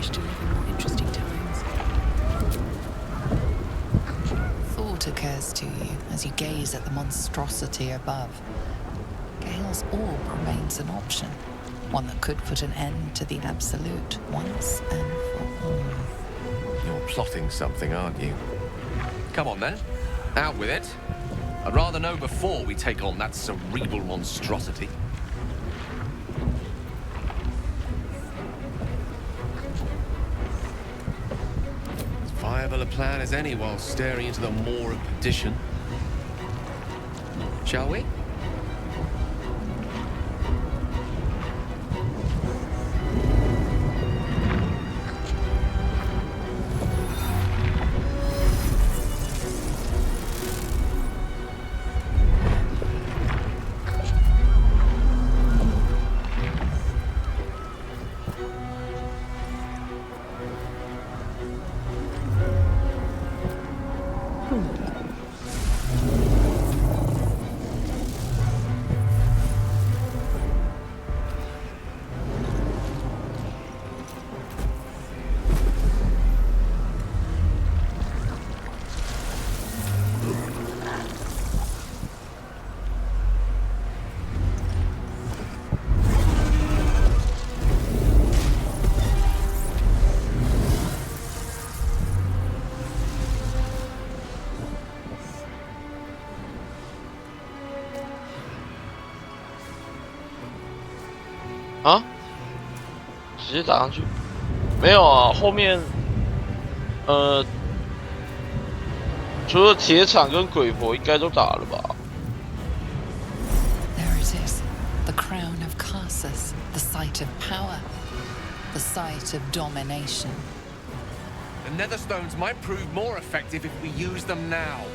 wish to live in more interesting times. Thought occurs to you as you gaze at the monstrosity above. Gale's orb remains an option, one that could put an end to the absolute once and for all. You're plotting something, aren't you? Come on then, out with it. I'd rather know before we take on that cerebral monstrosity. As viable a plan as any while staring into the maw of perdition. Shall we?啊？直接打上去？没有啊，后面，除了铁铲跟鬼婆，应该都打了吧 There it is, the crown of Carsus, the site of power, the site of domination. The Netherstones might prove more effective if we use them now.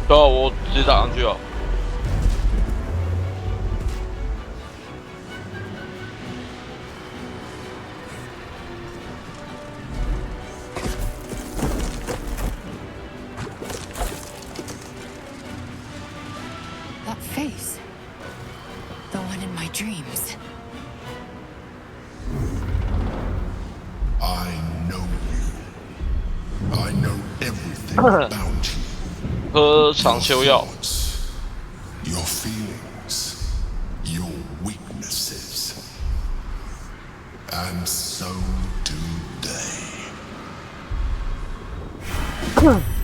对啊，我直接打上去啊。That face, the one in my dreams. I know you. I know everything about you. 喝长秋药。 Your feelings, your weaknesses, and so do they.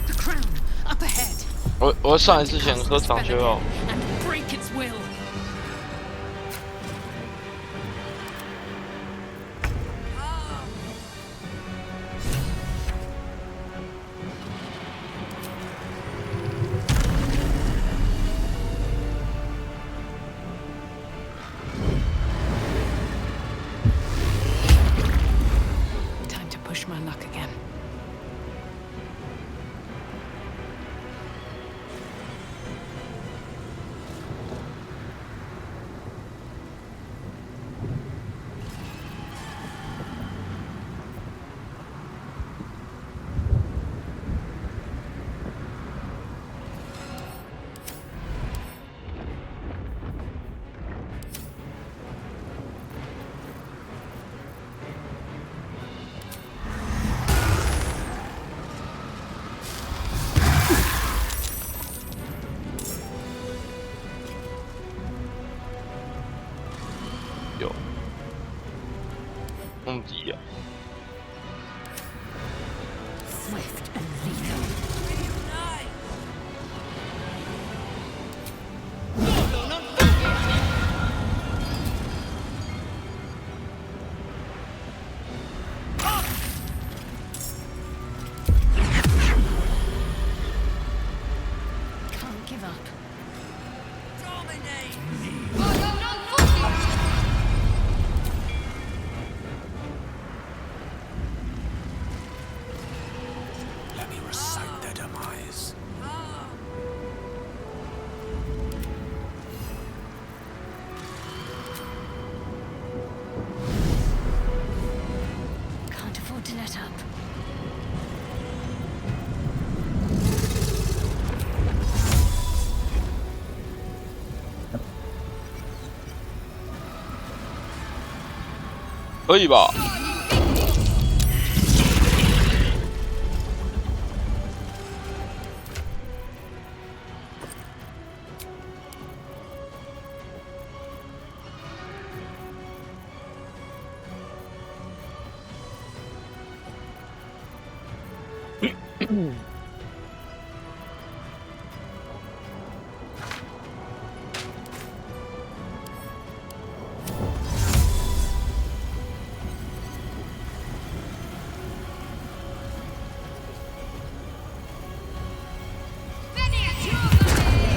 The crown, up ahead. 我上来之前喝长秋药。 And break its will. Time to push my luck again. 有。梦迪啊。 Swift and lethal. Can't give up. Dominate me. 可以吧？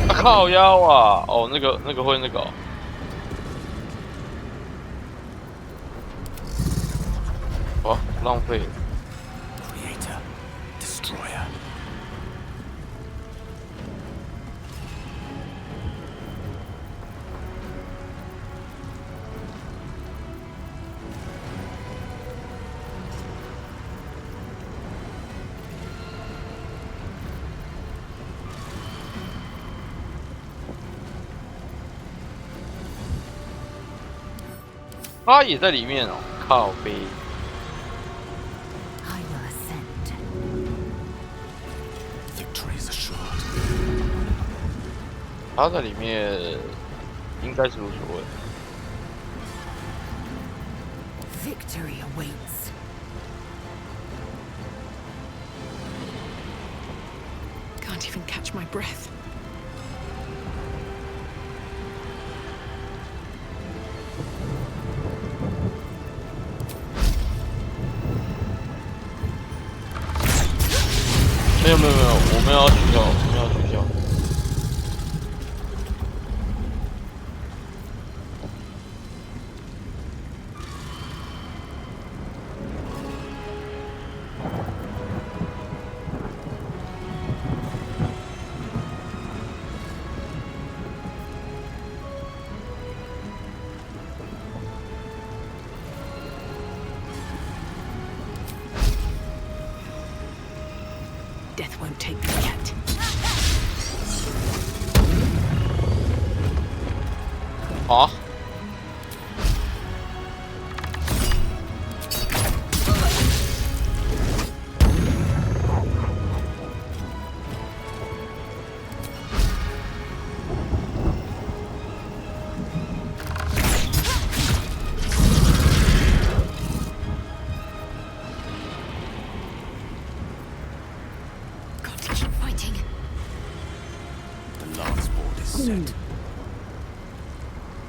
靠腰啊！哦，那个会那个、哦。哦，浪费了。Creator, destroyer. 他也在里面哦，靠背。I will ascend. Victory is assured. 他在里面应该是无所谓。Victory awaits. Can't even catch my breath. 没有，我们要取消，我们要取消。Death won't take me yet. 啊！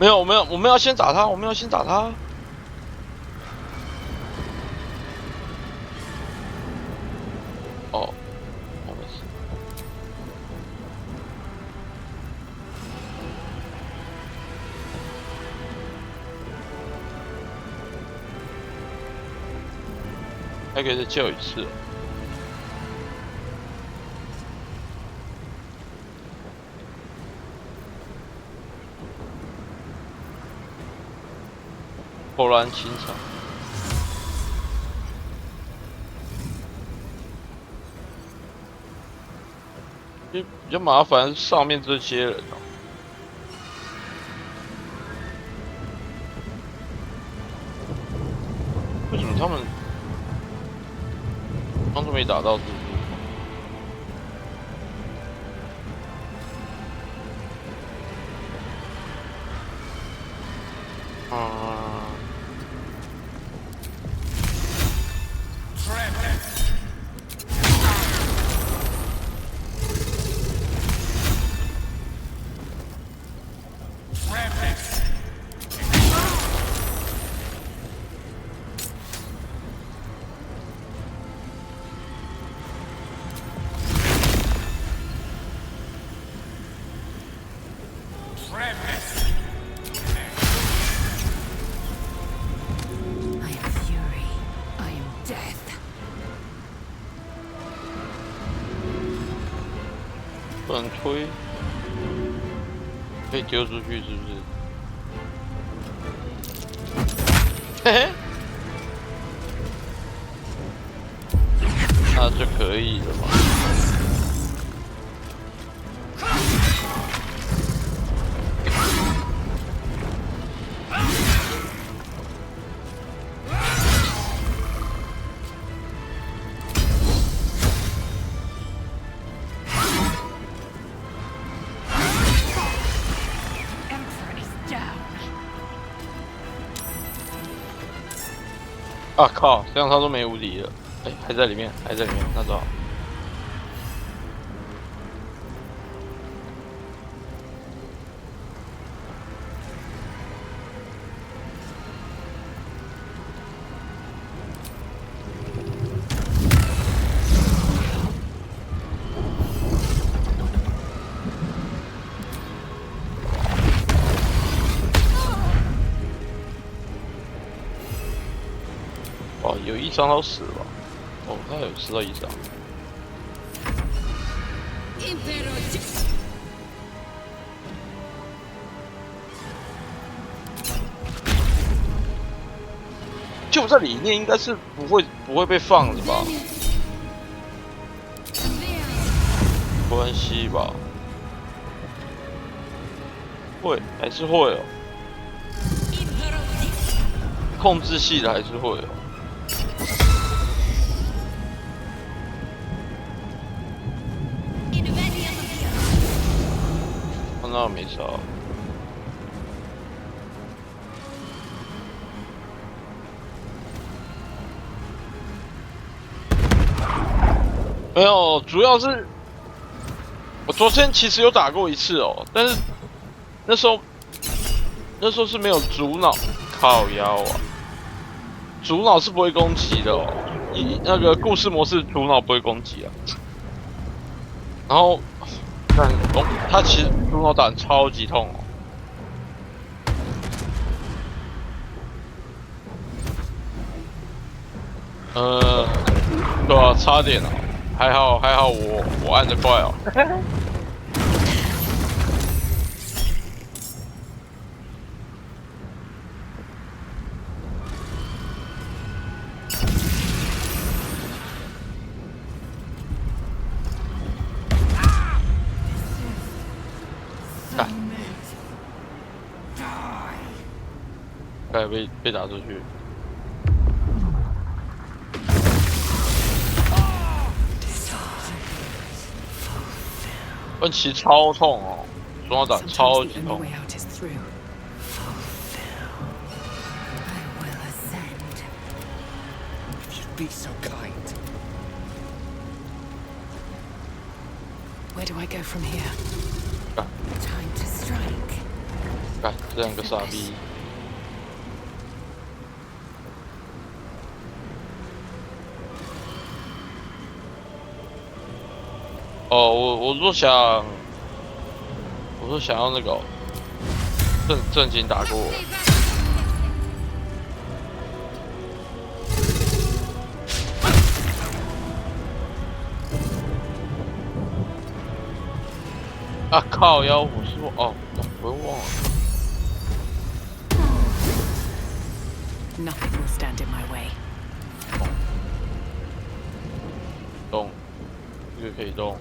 没有，我们要先打他，我们要先打他。哦，我没事。还可以再叫一次。波澜清场，比较麻烦是上面这些人哦。为什么他们当初没打到蜘蛛？不能推，可以丢出去是不是？嘿嘿，那就可以了嘛。啊靠！这样他都没无敌了。哎，还在里面，还在里面，那就好。哇，有一张都死了吧？哦，他有吃到一张。就这里面应该是不会被放的吧？没关系吧？会还是会哦。控制系的还是会哦。那没啥。没有，主要是我昨天其实有打过一次哦，但是那时候是没有主脑，靠腰啊，主脑是不会攻击的哦，以那个故事模式主脑不会攻击啊，然后。但他其实主脑打超级痛哦。对啊，差点啊，还好我按得快哦。被打出去。但其实超痛哦，主脑打超级痛。Be so kind. Where do I go from here? Time to strike. 干，这两个傻逼。哦，我说想要那个正经打过我。啊靠！妖虎是我哦，我忘了。Nothing will stand in my way. 动，这个可以动。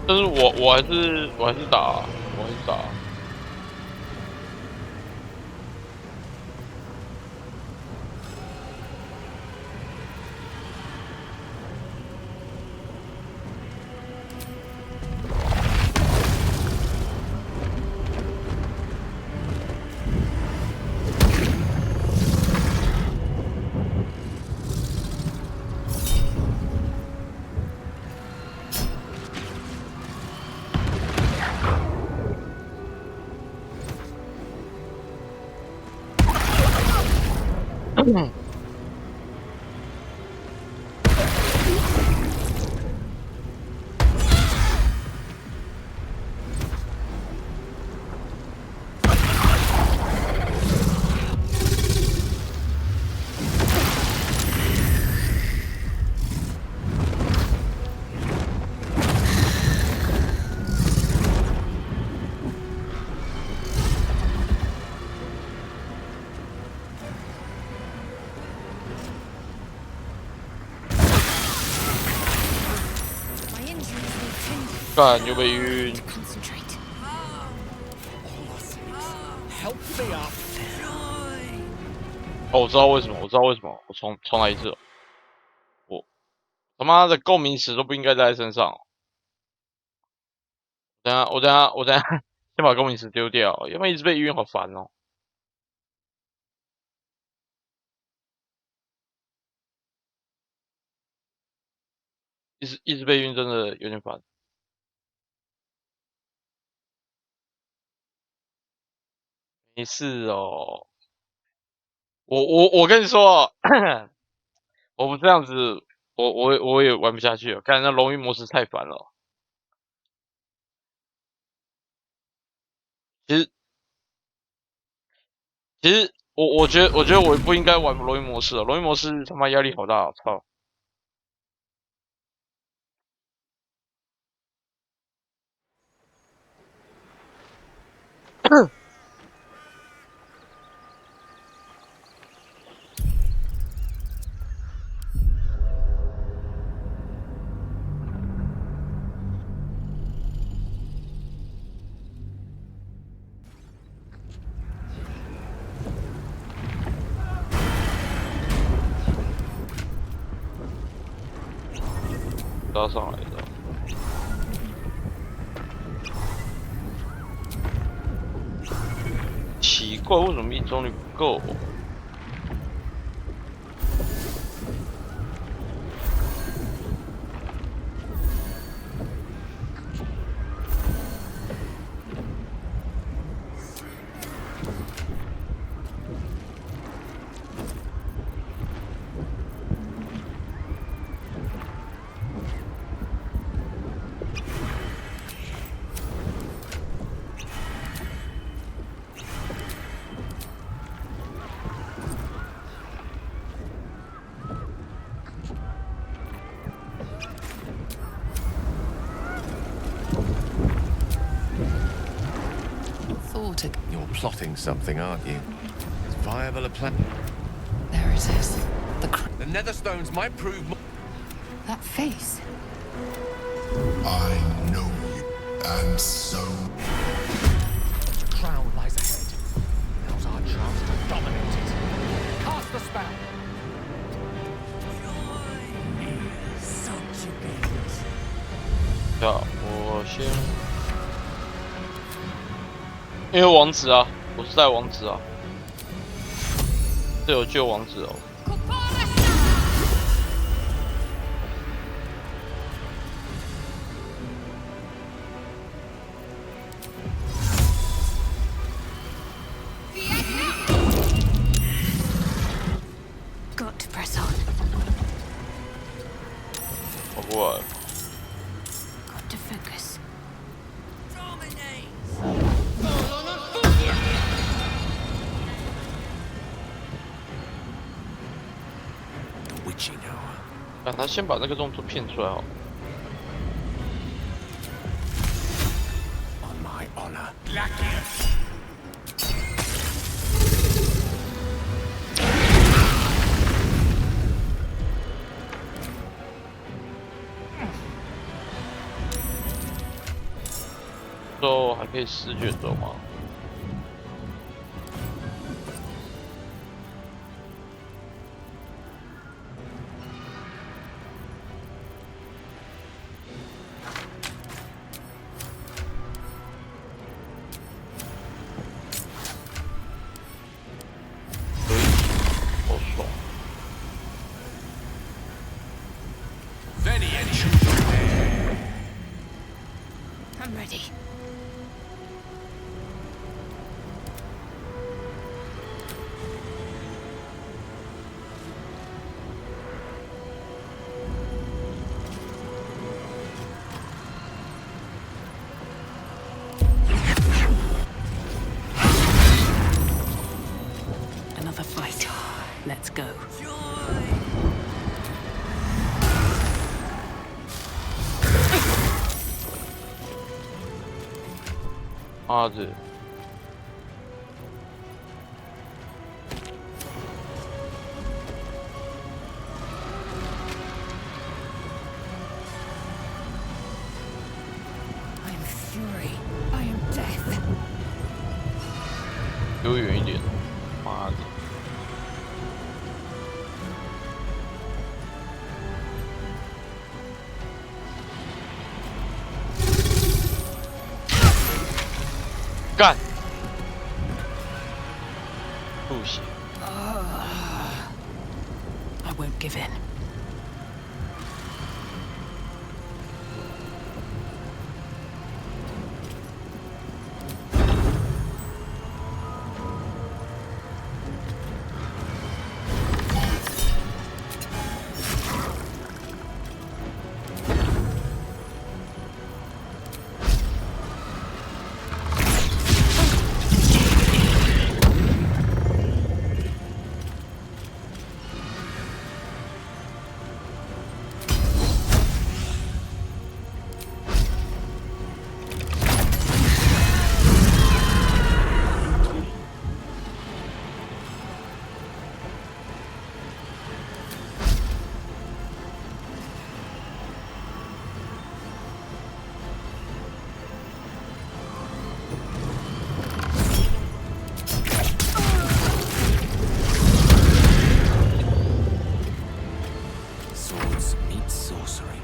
但是我还是打。干又被晕。 Concentrate. Help me up. 哦，我知道为什么，我知道为什么，我重来一次了。我他妈的共鸣石都不应该带在身上。我等下，先把共鸣石丢掉，要不然一直被晕，好烦哦。一直被晕，真的有点烦。没事哦，我跟你说，我不这样子，我也玩不下去了。看那荣誉模式太烦了。其实我觉得我不应该玩荣誉模式了，荣誉模式他妈压力好大，我操！搭上来的。奇怪，为什么命中率不够？You're plotting something, aren't you? As viable a plan. There it is. The Netherstones might prove more. That face. I know you, and so The crown lies ahead. Now's our chance to dominate it. Cast the spell. Subjugate. 我先，因为王子啊，我是带王子啊，这有救王子哦。Got to press on. 跑过来。 Got to focus. The witching hour. 让他先把那个动作骗出来好。 On my honor. 之后还可以视觉走吗？可以，好爽。 I'm ready. Another fight. Let's go. 妈的！离我远一点！妈的！干！不行。I won't give in. Swords meet sorcery.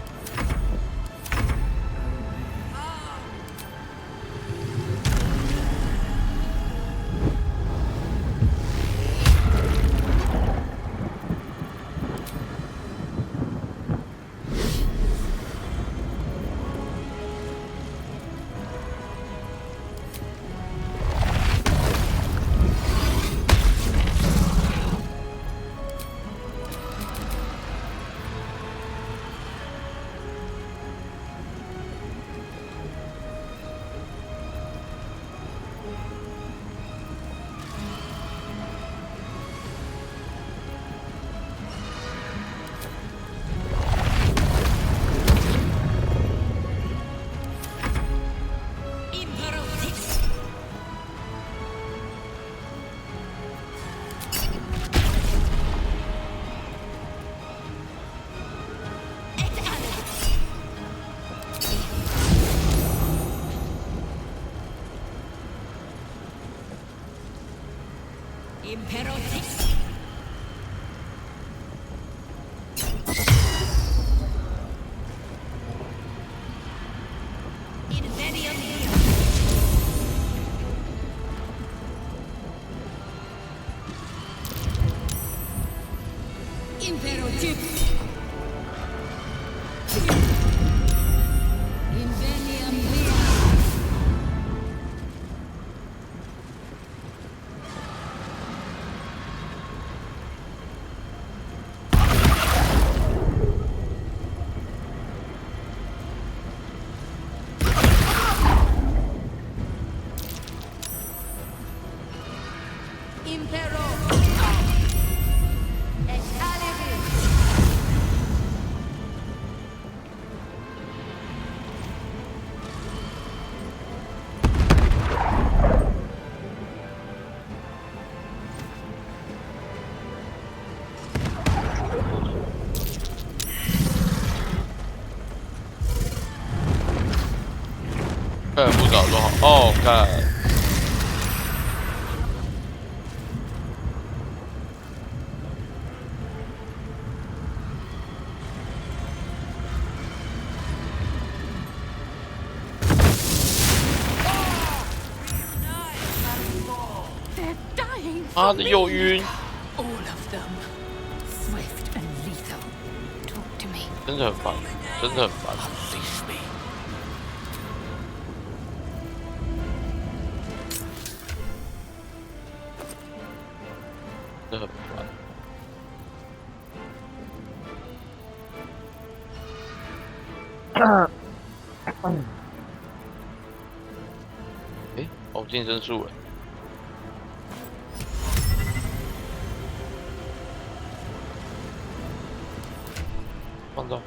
看不找多好哦，看。妈的，又晕！ All of them. Swift and lethal. Talk to me. 真的很烦，真的很烦。 Unleash me. 真的很烦。哎，哦，晋升数了。 放到。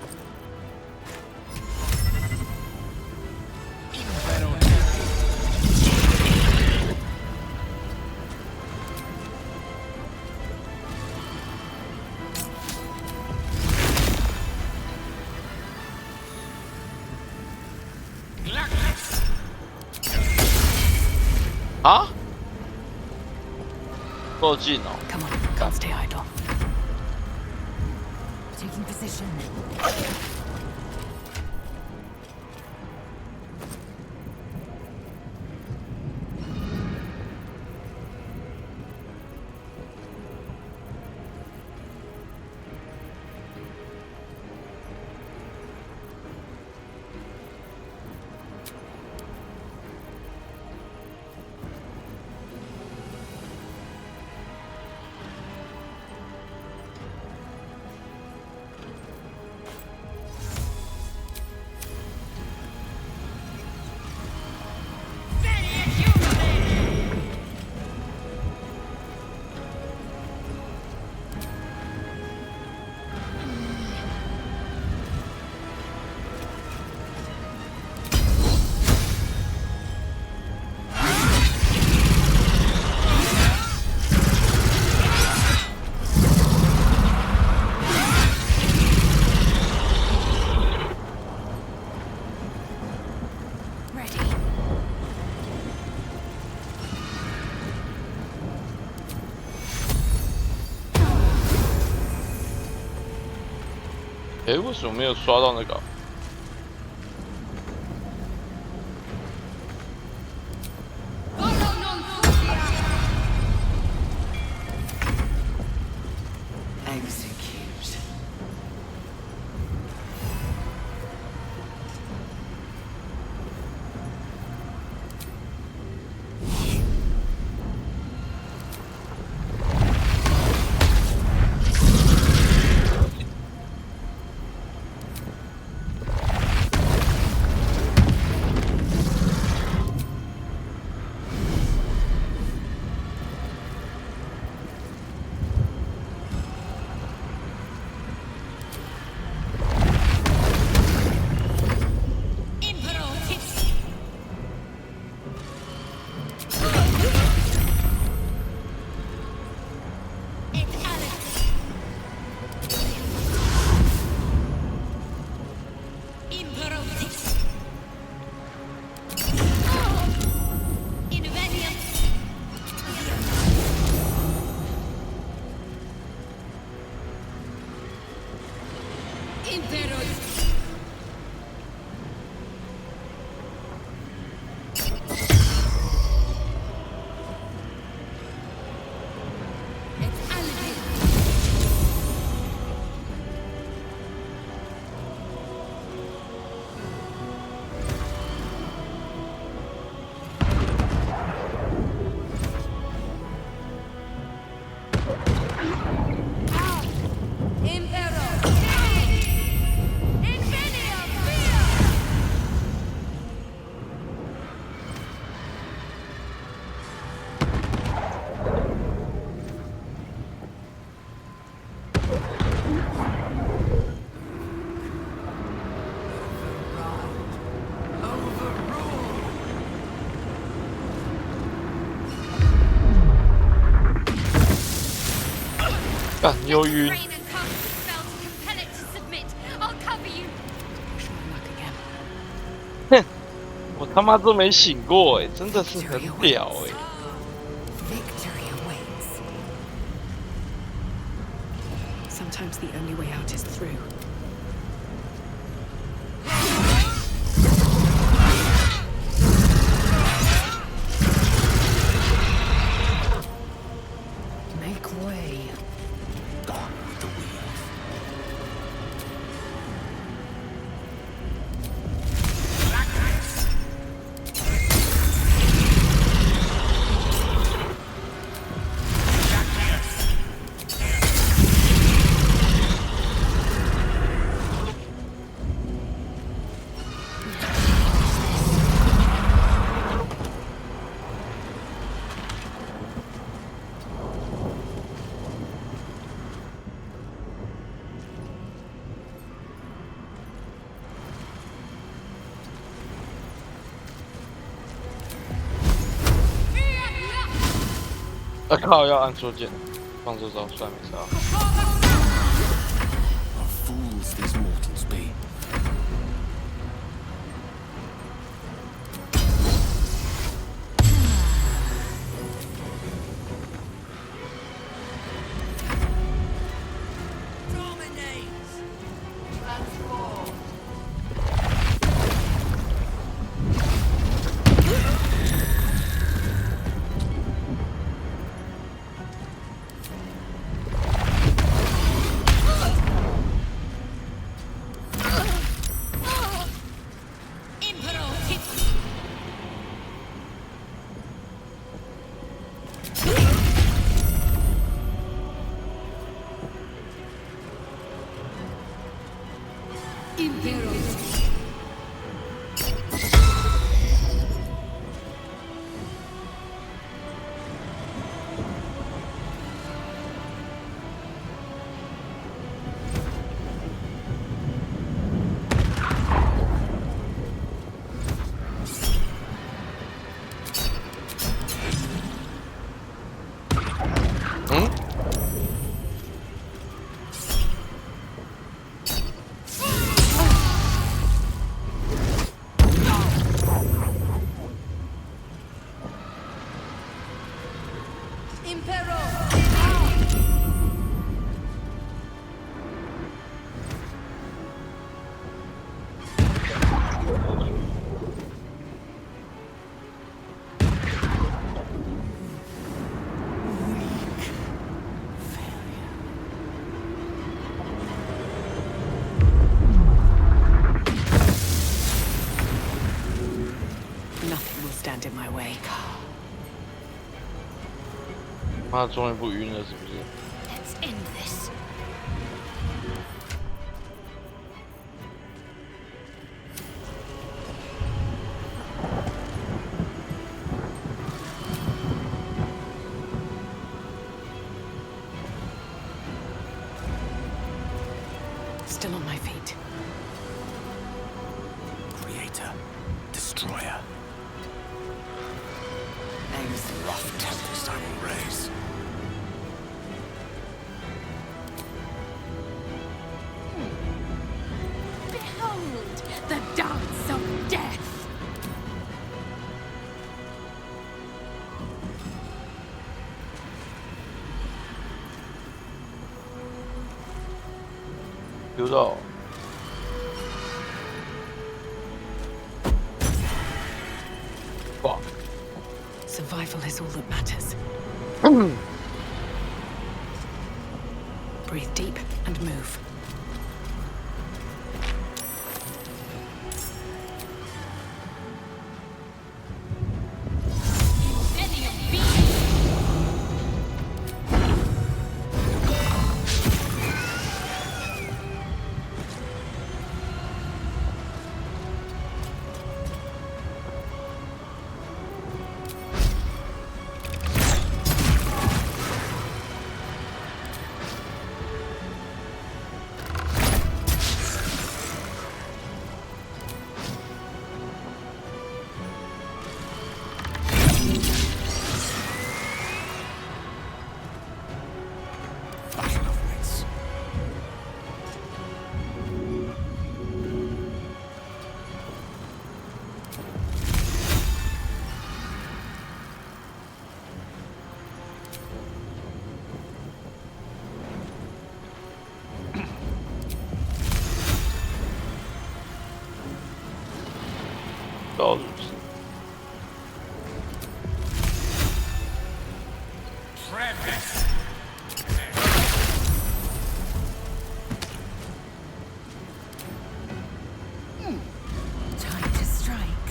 啊？够近哦。 Come on, can't stay idle. Taking position. Ready. 哎，为什么没有刷到那个？ Execute.干忧郁。哼，我他妈都没醒过哎，真的是很屌哎。 Victory awaits. Sometimes the only way out is through. Make way. Gone with the wind.啊靠！要按左键，放这招算没事啊。 What fools these mortals be. stand in my way. 妈，终于不晕了，是不是？ Let's end this. Still on my feet. Creator, destroyer. Name's the rough tempest I will raise. Behold the dance of death. Survival is all that matters. Breathe deep and move. Battle of wits. Travis. Time to strike.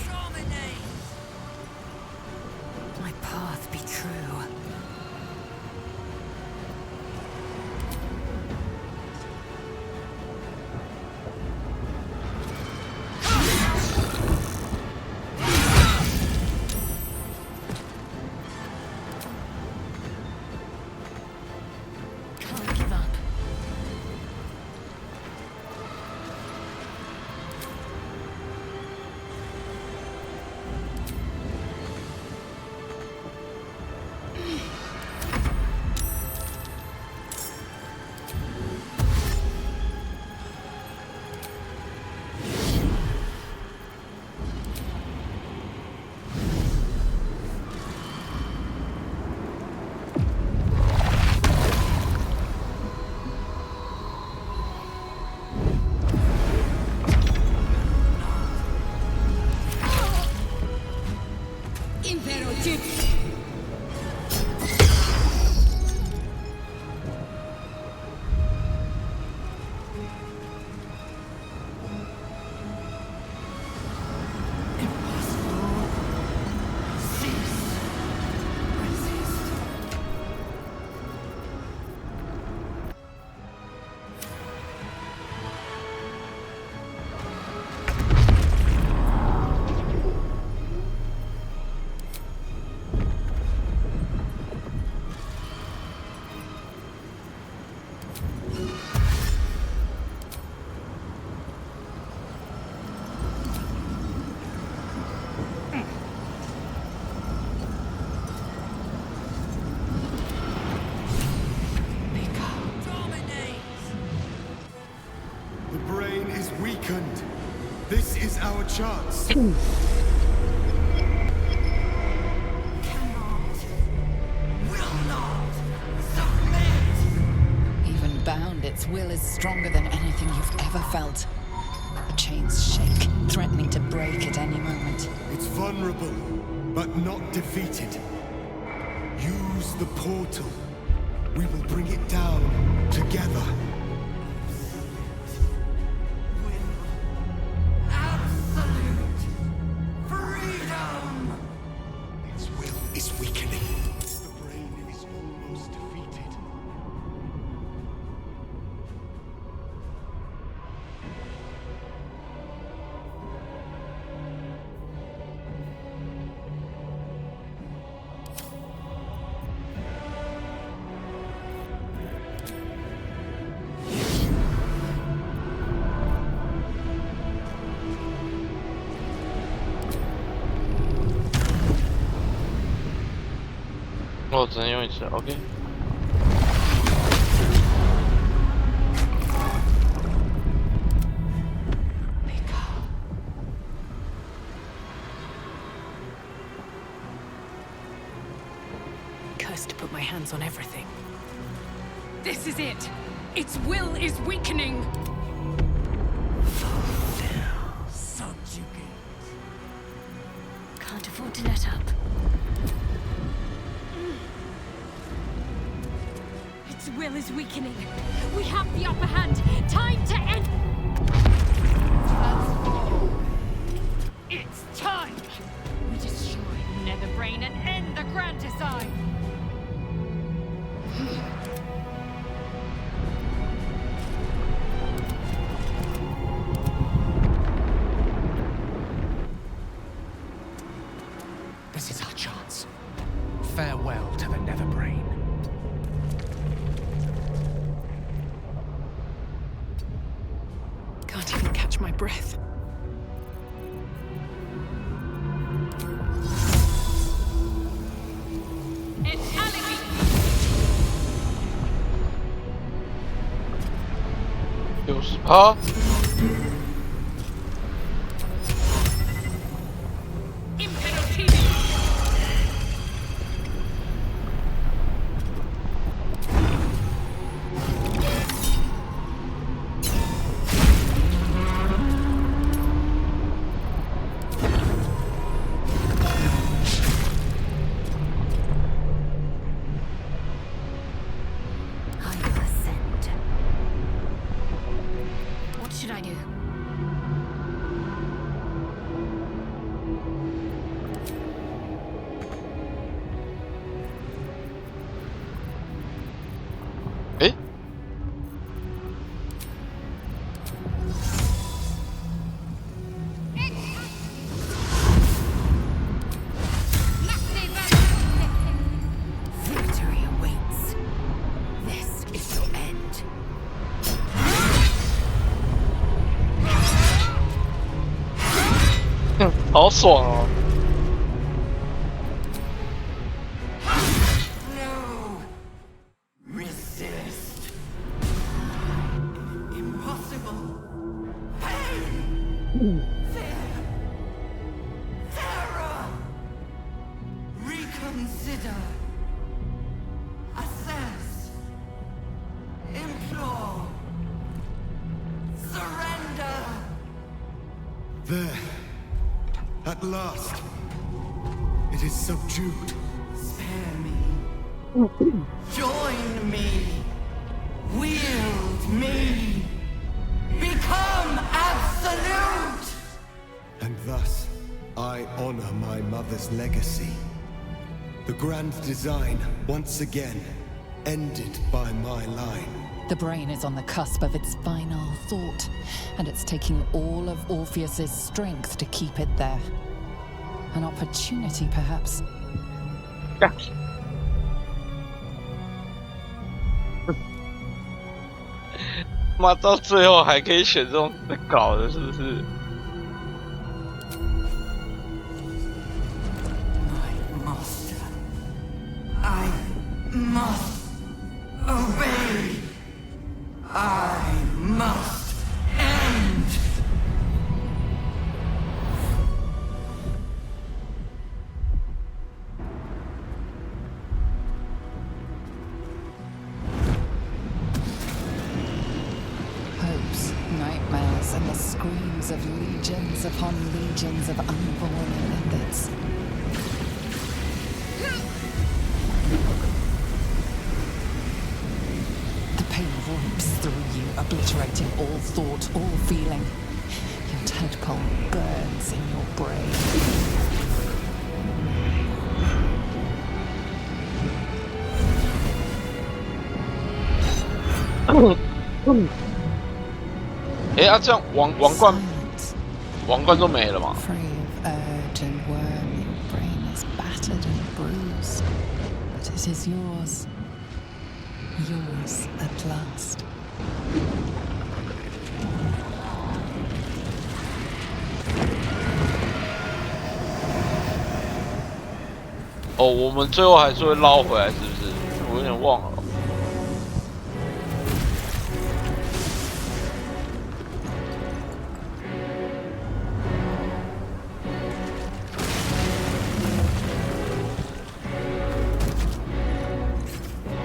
My path be true. Can't give up. Impero Chips. The brain is weakened. This is our chance. Cannot. Will not submit. Even bound, its will is stronger than anything you've ever felt. The chains shake, threatening to break at any moment. It's vulnerable, but not defeated. Use the portal. We will bring it down together. Absolute freedom. is weakening. The brain is almost defeated.哦，只能用一次 ，OK。Cursed to put my hands on everything. This is it. Its will is weakening. Subjugate. Can't afford to let up. Its will is weakening. We have the upper hand. Time to end. It's time. We destroy Netherbrain and end the Grand Design. This is our chance. Farewell to the Netherbrain. Can't even catch my breath. It's Alibi. %哎，Victory awaits. This is your end. 好爽哦！ No! Resist! Impossible! Pain! Fear! Terror! Reconsider! Assess! Implore! Surrender! There! At last! It is subdued. Spare me. Join me. Wield me. Become absolute. And thus, I honor my mother's legacy. The grand design, once again, ended by my line. The brain is on the cusp of its final thought, and it's taking all of Orpheus's strength to keep it there. An opportunity, perhaps. 妈，到最后还可以选这种搞的，是不是？ My master. I must obey. I must end. Hopes, nightmares, and the screams of legions upon legions of unborn limbits. The pain rips through you, obliterating all thought, all feeling. Your tadpole burns in your brain. 这样王冠都没了嘛？ Free of urge and worm, your brain is battered and bruised, but it is yours. Yours at last. 哦，我们最后还是会捞回来，是不是？我有点忘了。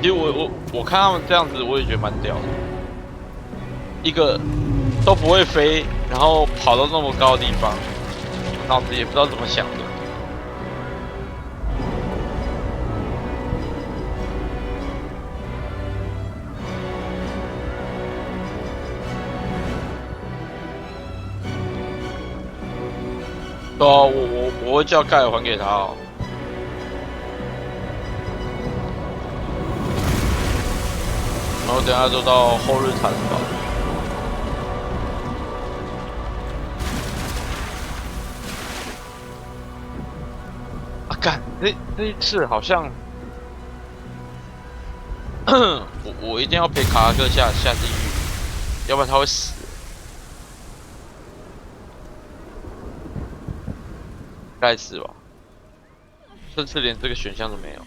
其实我看他们这样子，我也觉得蛮屌的。一个都不会飞，然后跑到那么高的地方，脑子也不知道怎么想的。对啊，我会叫盖尔还给他哦。然后等下就到后日谈吧。啊，干，这一次好像，我一定要陪卡拉克下地狱，要不然他会死。该死吧！这次连这个选项都没有。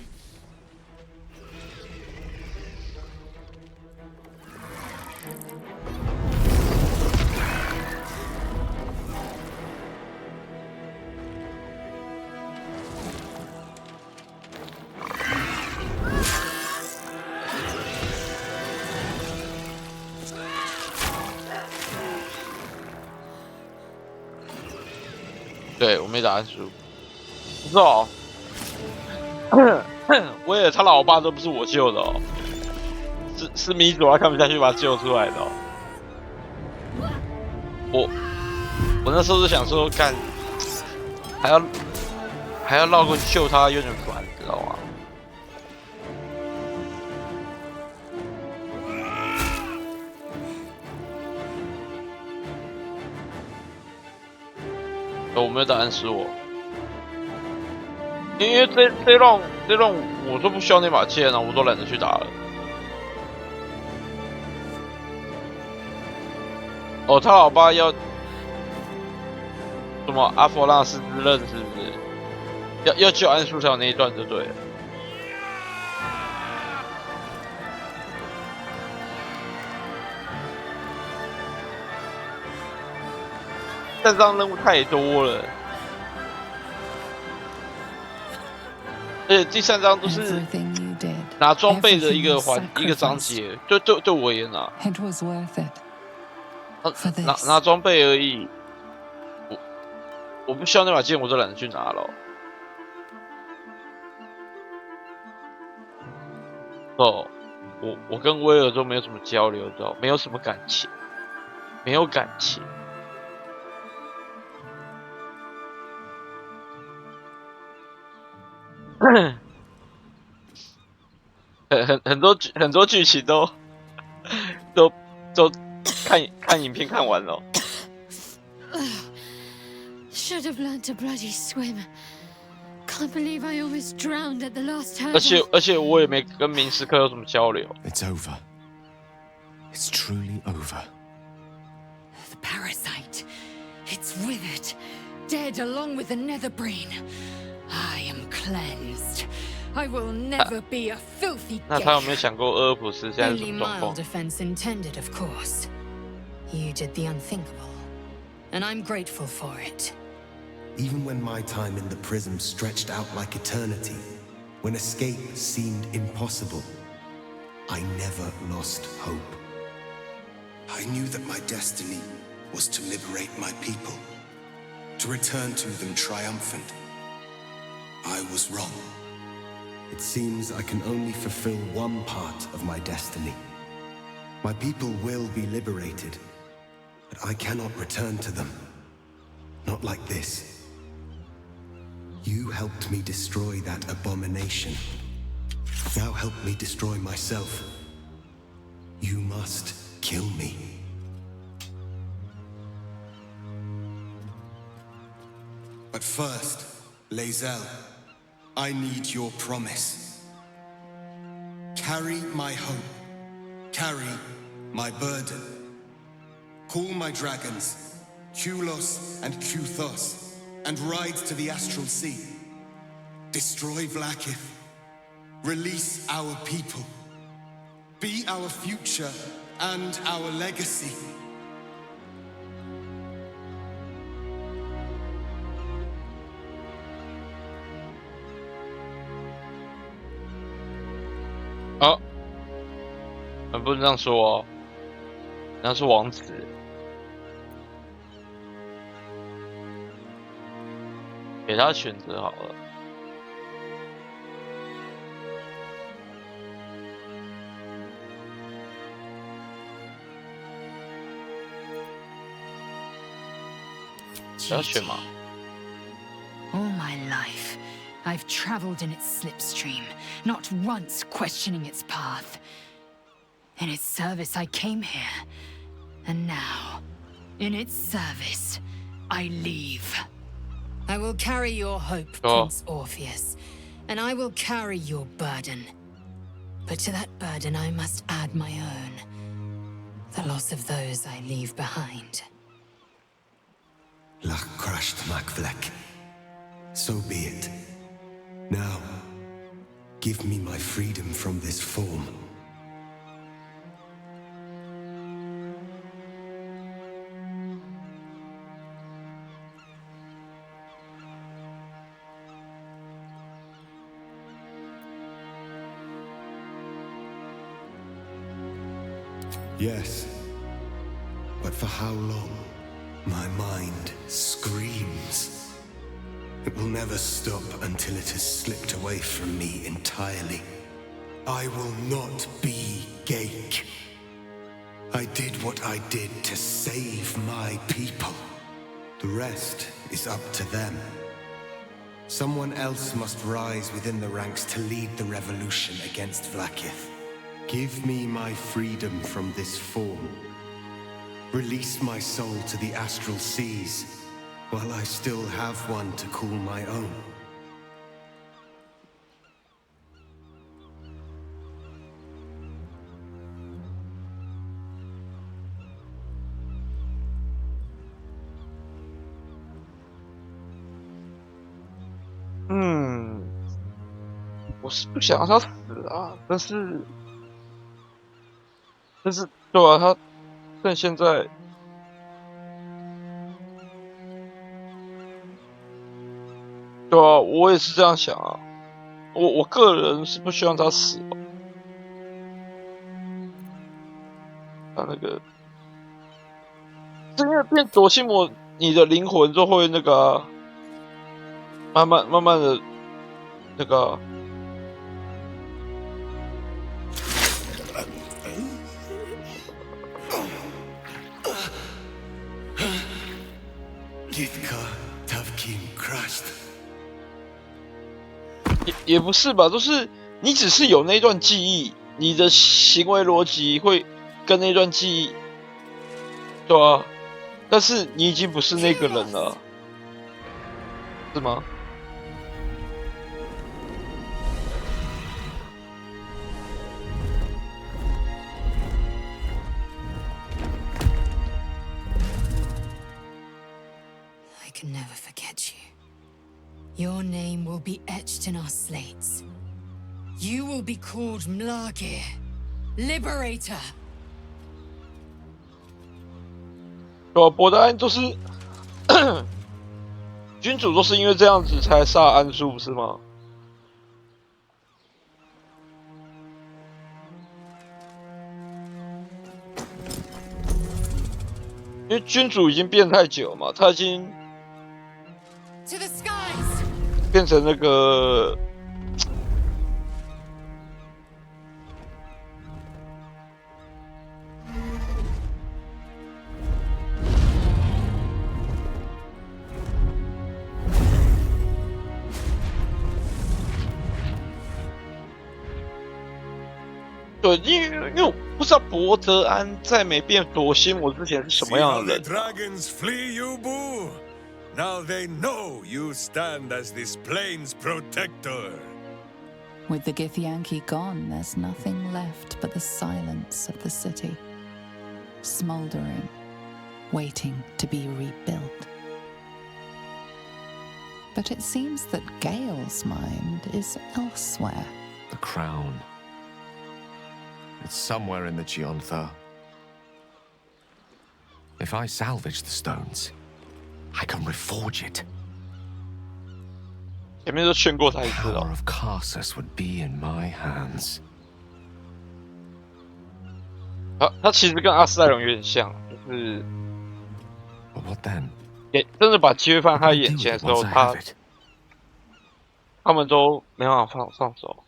对，我没打暗输，不是哦。威尔他老爸都不是我救的哦，是米佐他看不下去把他救出来的哦。我那时候是想说，干还要绕过去救他，有点烦，知道吗？我没有打暗输哦，因为这让我都不需要那把剑啊，我都懒得去打了。哦，他老爸要什么阿佛拉斯之刃是不是？要救暗输才有那一段就对了。但这样任务太多了，而且第3章都是拿装备的一个章节，对我而言啊，拿装备而已，我不需要那把剑，我都懒得去拿了。哦，我跟威尔都没有什么交流，知道没有什么感情，没有感情。很多剧情都看影片看完了。Should have learned to bloody swim. Can't believe I almost drowned at the last hurdle. 而且我也没跟明斯克有什么交流。It's over. It's truly over. The parasite. It's withered. Dead along with the nether brain. I am cleansed. I will never be a filthy 那他有没有想过俄普斯现在是什 Only 么状 mild 况？ defense intended, of course. You did the unthinkable, and I'm grateful for it. Even when my time in the prism stretched out like eternity, when escape seemed impossible, I never lost hope. I knew that my destiny was to liberate my people, to return to them triumphant. I was wrong. It seems I can only fulfill one part of my destiny. My people will be liberated, but I cannot return to them. Not like this. You helped me destroy that abomination. Now help me destroy myself. You must kill me. But first, Lae'zel, I need your promise. Carry my hope. Carry my burden. Call my dragons, Kulos and Kuthos, and ride to the Astral Sea. Destroy Vlaakith. Release our people. Be our future and our legacy. Oh. 不能这样说哦，那是王子。给他选择好了。给他选嘛。All my life, I've traveled in its slipstream, not once questioning its path. In its service, I came here. And now, in its service, I leave. I will carry your hope, Prince Orpheus, and I will carry your burden. But to that burden, I must add my own. The loss of those I leave behind. Lach crushed Makvlek. So be it. Now, give me my freedom from this form. Yes, but for how long? My mind screams. It will never stop until it has slipped away from me entirely. I will not be Gake. I did what I did to save my people. The rest is up to them. Someone else must rise within the ranks to lead the revolution against Vlaakith. Give me my freedom from this form. Release my soul to the astral seas, while I still have one to call my own. Hmm. 我是不想让他死啊，但是对啊，他趁现在，对啊，我也是这样想啊。我个人是不希望他死哦。他那个，是因为变左心魔，你的灵魂就会那个慢慢的那个。也不是吧，就是你只是有那段记忆，你的行为逻辑会跟那段记忆，对啊，但是你已经不是那个人了，是吗？I can never forget you. Your name will be etched in our slates. You will be called Mlagir, Liberator. 对啊，伯德安都是君主都是因为这样子才杀安树，是吗？因为君主已经变太久嘛，他已经 To the skies! 变成那个对，因为不知道博德安在没变佛心魔之前是什么样的人。See how the dragons flee you, boo? Now they know you stand as this plane's protector. With the Githyanki gone, there's nothing left but the silence of the city, smoldering, waiting to be rebuilt. But it seems that Gale's mind is elsewhere. The crown. It's somewhere in the Gionthar. If I salvage the stones, I can reforge it. 前面都劝过他一 The 次 power 了。 of Karsus would be in my hands. 他其实跟阿斯泰隆有点像，就是 But what then? 真的把机会放在他 What do I 眼 do 前的 with 时 it 候， once I have it? 他们都没办法放手。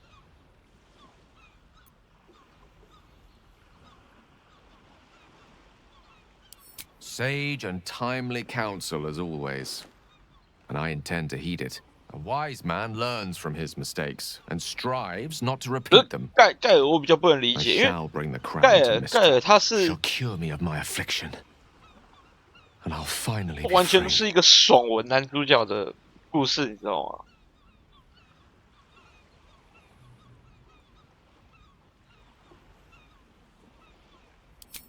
Sage and timely counsel as always. And I intend to heed it. A wise man learns from his mistakes and strives not to repeat them. 盖尔我比较不能理 I 解，因为 shall bring the crown 盖 to 尔 Mistral. 他是 Shall cure me of my affliction. And I'll finally be 完全 free. 是一个爽文男主角的故事，你知道吗？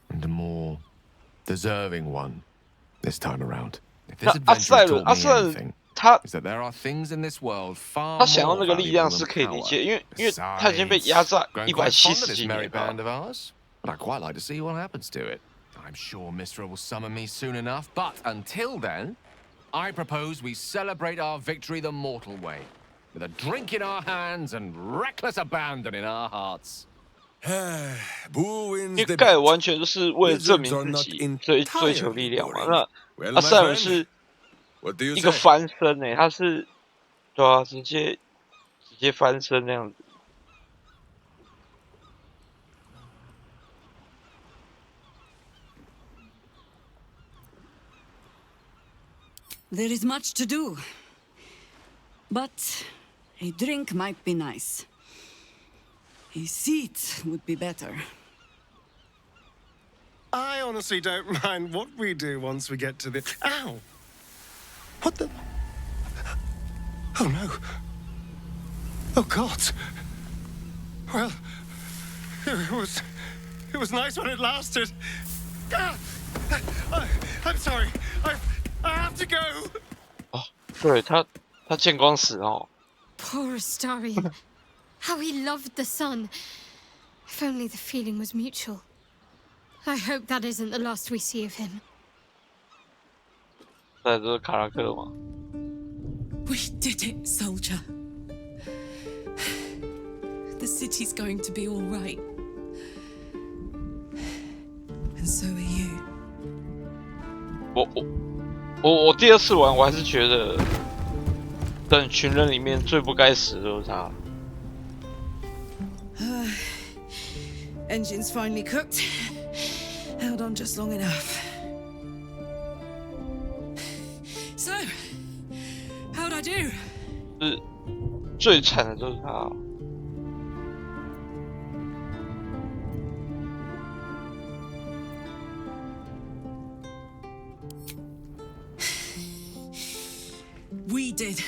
And a more deserving one this time around. If this 那阿 adventure 斯泰 has 伦， taught 阿 me 斯泰伦 anything, 他 is that there are things in this world far 他想要 more 那个力量 valuable 是 than 可以理 power. 解，因为他已经被压榨 Grown quite fond of 170 this 几 merry 年 band 了。 of ours, but I'd quite like to see what happens to it. I'm sure Mistral will summon me soon enough, but until then, I propose we celebrate our victory the mortal way, with a drink in our hands and reckless abandon in our hearts. Boo 因 wins 为 the 盖尔 bet. 完全就是为了证明 Wizards are 自 not 己，追求力 entirely 量嘛。 boring. 那 Well, 阿 my 斯泰伦 friend, 是 what do you 一个 say? 翻身他是对啊，直接翻身那样子。 There is much to do. But a drink might be nice. A seat would be better. I honestly don't mind what we do once we get to the. Ow! What the? Oh no. Oh God. Well, it was nice when it lasted. Ah! I'm sorry. I have to go. 哦，对他见光死哦。 Poor Starry. How he loved the sun. If only the feeling was mutual. I hope that isn't the last we see of him. 在这卡拉克嘛， We did it, soldier. The city's going to be all right. And so are you. 我第二次玩，我还是觉得，等群人里面最不该死的就是他。 Engine's finally cooked. Held on just long enough. So, how'd I do? 是最惨的就是他。 We did.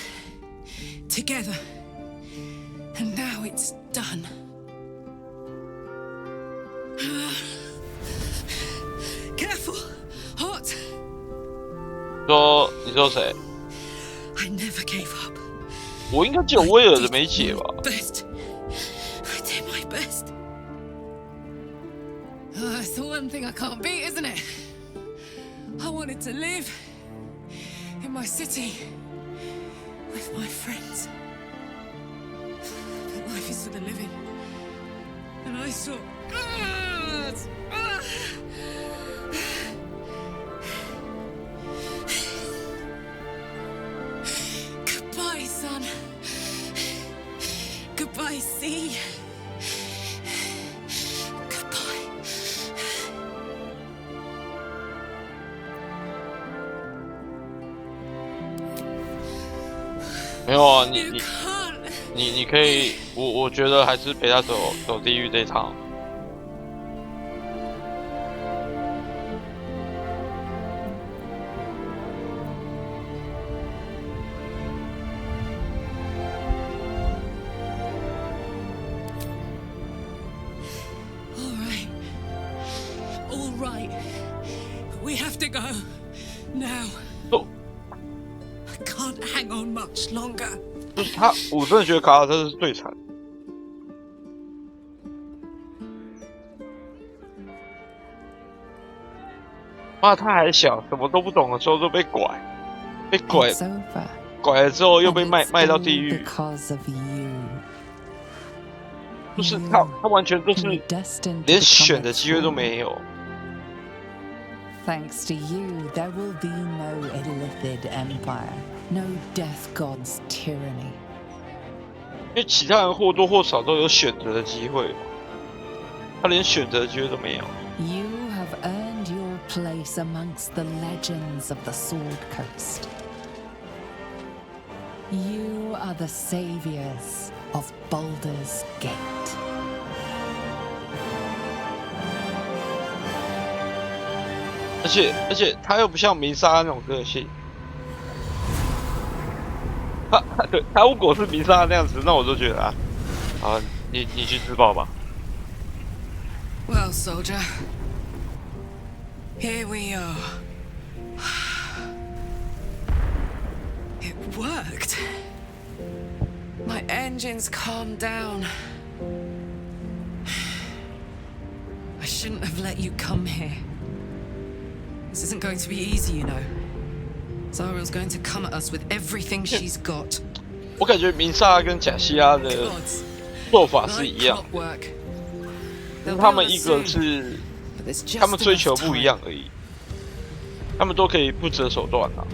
Together. And now it's done. Careful! Hot! 你说谁？ I never gave up. 我应该只有威尔的没解吧？ Best. I did my best. That's the one thing I can't beat, isn't it? I wanted to live in my city with my friends. But life is for the living. And I saw. Goodbye, son. Goodbye, sea. Goodbye. 没有啊， You can't. 你可以，我觉得还是陪他走地狱这一趟。have to go. Now. 哦， I can't hang on much longer. 就是他，我真的觉得卡尔特是最惨。妈，他还小，什么都不懂的时候就被拐，被拐， It's over. 拐了之后又被 And 卖 it's 卖到 all 地狱。 because of you. 就是他完全都是 You were destined to 连 become 选的 its 机会都 ruler. 没有。 Thanks to you, there will be no illithid empire, no death god's tyranny. 因为其他人或多或少都有选择的机会，他连选择的机会都没有。 You have earned your place amongst the legends of the Sword Coast. You are the saviors of Baldur's Gate. 而且他又不像弥沙那种个性，对，他如果是弥沙那样子，那我就觉得啊，好，你去自爆吧。 Well, soldier, here we are. It worked. My engines calmed down. I shouldn't have let you come here. This isn't going to be easy, you know. Zariel's going to come at us with everything she's got. 我感觉弥沙跟贾西亚的 Gods, 做法是 like 一样， clockwork. 但 They'll 是他 be 们 on 一 us 个 soon, 是 but there's 他们 just 追求 enough 不一 time. 样而已，他们都可以不择手段啊。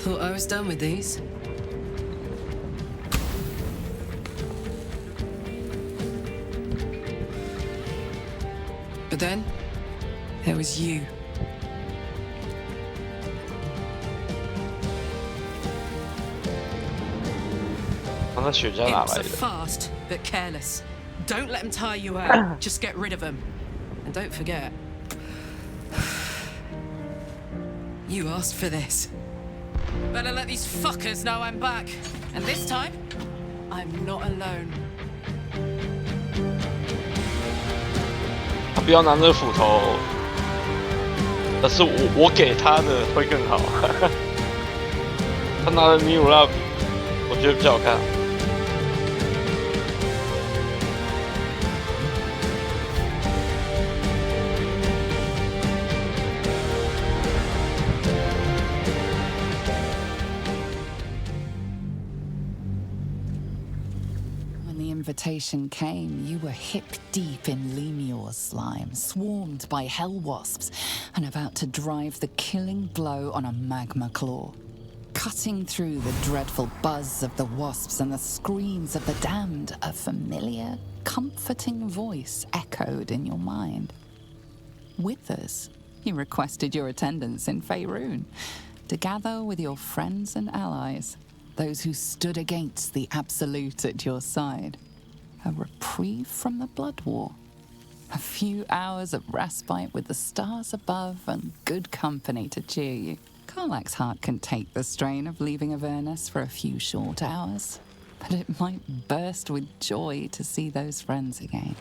Thought I was done with these. But then, there was you. 那雪茄哪 Imps 来 are 的？ fast, but careless. Don't let them tire you out. Just get rid of them. And don't forget, you asked for this. Better let these fuckers know I'm back. And this time, I'm not alone. 他不要拿那个斧头，但是我给他的会更好。他拿的米鲁拉比，我觉得比较好看。 When the invitation came, you were hip deep in Lemur's slime, swarmed by hell wasps, and about to drive the killing blow on a magma claw. Cutting through the dreadful buzz of the wasps and the screams of the damned, a familiar, comforting voice echoed in your mind. With us, you requested your attendance in Faerun, to gather with your friends and allies, those who stood against the Absolute at your side. A reprieve from the Blood War. A few hours of respite with the stars above and good company to cheer you. Karlach's heart can take the strain of leaving Avernus for a few short hours, but it might burst with joy to see those friends again.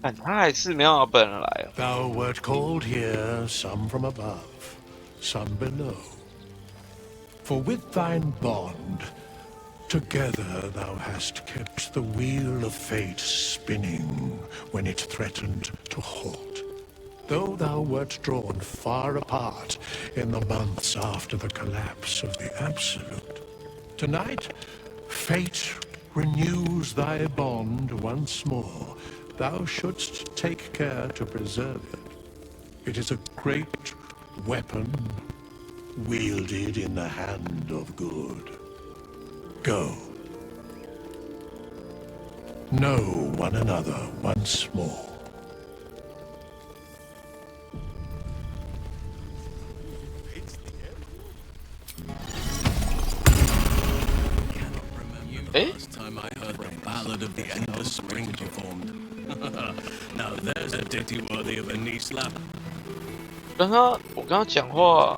但他还是没办法本人来了。 Thou wert called here, some from above, some below. For with thine bond, together thou hast kept the wheel of fate spinning when it threatened to halt. Though thou wert drawn far apart in the months after the collapse of the Absolute, tonight fate renews thy bond once more. Thou shouldst take care to preserve it. It is a great weapon wielded in the hand of good. Go. Know one another once more. Last time I heard the ballad of the endless spring performed. Now there's a ditty worthy of a knee slap. 我跟他讲话，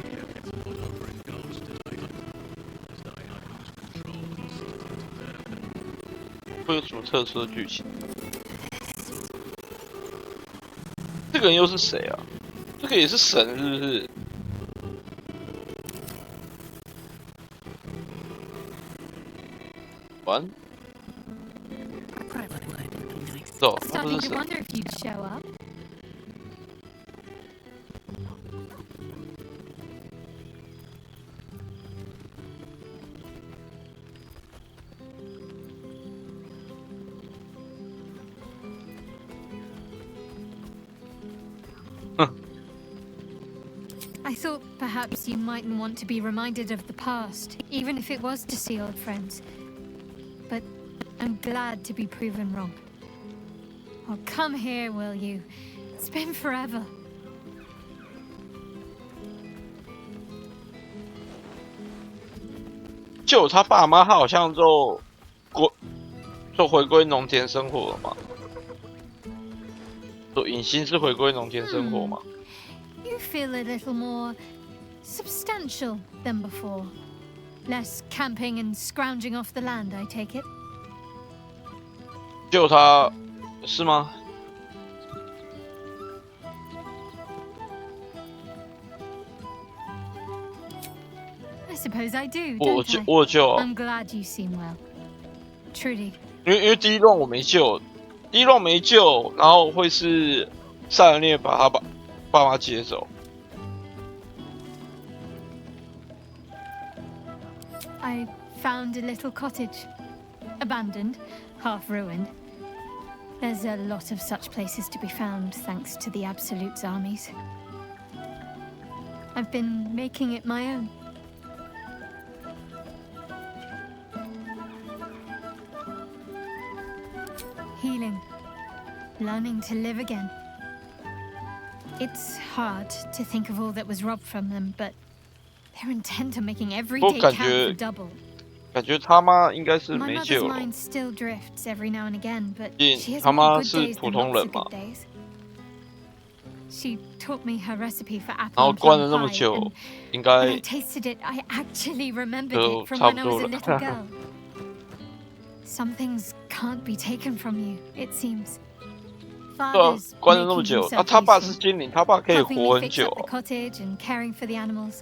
会有什么特殊的剧情？这个人又是谁啊？这个也是神是不是？完。走，他不 Starting 是 to 神。 wonder if you'd show up. I thought perhaps you mightn't want to be reminded of the past, even if it was to see old friends. But I'm glad to be proven wrong. Oh, come here, will you? It's been forever. 就他爸妈，他好像就回归农田生活了嘛。就影星是回归农田生活嘛。You feel a little more substantial than before. Less camping and scrounging off the land, I take it. 就他是吗？ I suppose I do, 我 don't I? 有救啊， I'm glad you seem well. Truly. 因为第一段我没救，第一段没救，然后会是萨尔涅把他爸妈接走。 I found a little cottage. Abandoned, half ruined. There's a lot of such places to be found thanks to the Absolute's armies. I've been making it my own. Healing. Learning to live again. It's hard to think of all that was robbed from them, but they're intent on making every day count for double. 感觉他妈应该是 My 没 mother's 救了。 mind still drifts every now and again, but 毕 she 竟 has 他 more 妈 good 是 days 普 than 通 lots 人 of 嘛， good days. She taught me her recipe for 然 apple 后 and 关了 plum 那么 pie, 久， and 应 when I 该 tasted it, I actually remembered 就 it from 差 when 不 I 多 was a 了。 little girl. Some things can't be taken from you, it seems. 对啊， Father's 关了那么 making 久，啊， himself 他爸是 useful, 精灵，他爸可以 helping 活 me 很 fix 久 up the 哦。 cottage and caring for the animals.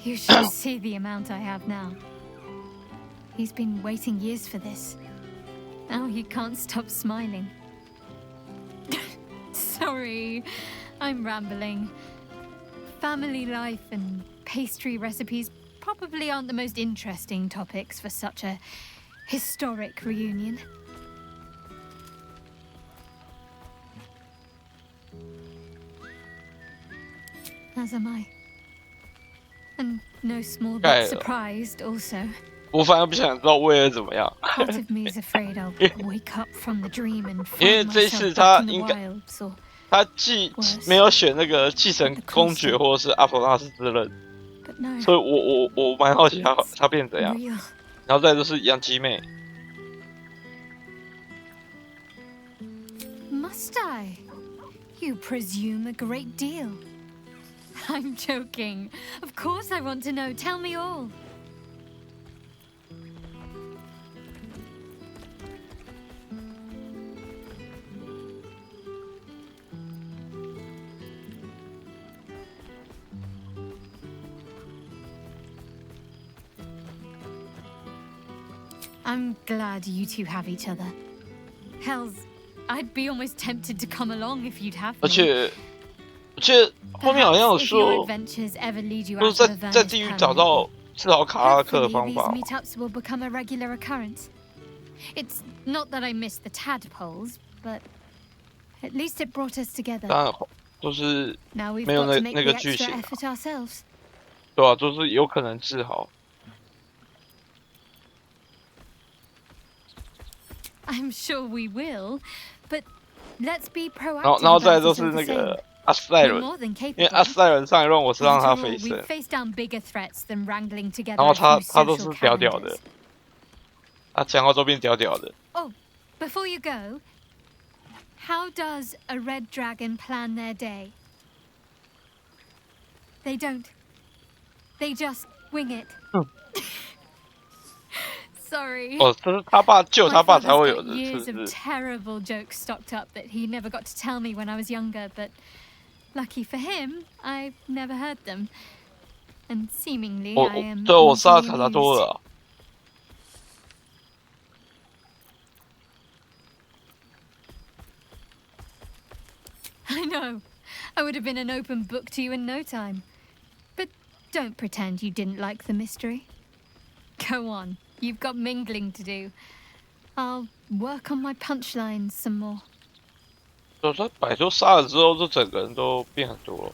You should see the amount I have now. He's been waiting years for this. Now he can't stop smiling. Sorry, I'm rambling. Family life and pastry recipes probably aren't the most interesting topics for such a historic reunion. As am I. And no small bit surprised also. 我反而不想知道威尔怎么样， Part of me is afraid I'll wake up from the dream and 因为 find 这次 myself 他 back in the 应该 wilds or 他既没有选那个继承公爵或者是阿佛纳斯之刃， but no, 所以我蛮好奇他变怎样。 real. 然后再就是杨吉妹， Must I? You presume a great deal. I'm joking. Of course I want to know. Tell me all. I'm glad you two have each other. Hells, I'd be almost tempted to come along if you'd have 而 me. 且后面好像有 Perhaps if your 说， adventures ever lead you 就 out 是 of the 在 Vernish 地狱找 Planet, 到治好卡拉克的 hopefully 方 these 法。 meetups will become a regular occurrence. It's not that I miss the tadpoles, but at least it brought us together. 当然都是 Now we've 没有 got to make 那 the 个剧 extra 情啊， effort ourselves. 对吧？就是有可能治好。 I'm sure we will, but let's be 然后 proactive 再 about 就 it 是 all 那 the 个 same. 阿斯戴 We're 伦， more than 因为阿 capable. 斯戴伦上一任我是让 After 他 all, 飞 we've 升， faced down bigger threats than wrangling together 然后 a few 他都是 social 屌屌的 calendars.，他讲话都变屌屌的。 Oh, before you go, how does a red dragon plan their day? They don't. They just wing it. sorry. 哦，这是他爸救 My 他爸 father's 才会有 got 的， years 是 of 不是？ terrible jokes stocked up that he never got to tell me when I was younger, but lucky for him, I've never heard them. And seemingly, 我 I am 对我杀 easily 卡塔多 amused. 了啊。I know. I would have been an open book to you in no time. But don't pretend you didn't like the mystery. Go on. You've got mingling to do. I'll work on my punchlines some more. 就他摆脱杀了之后，这整个人都变很多了。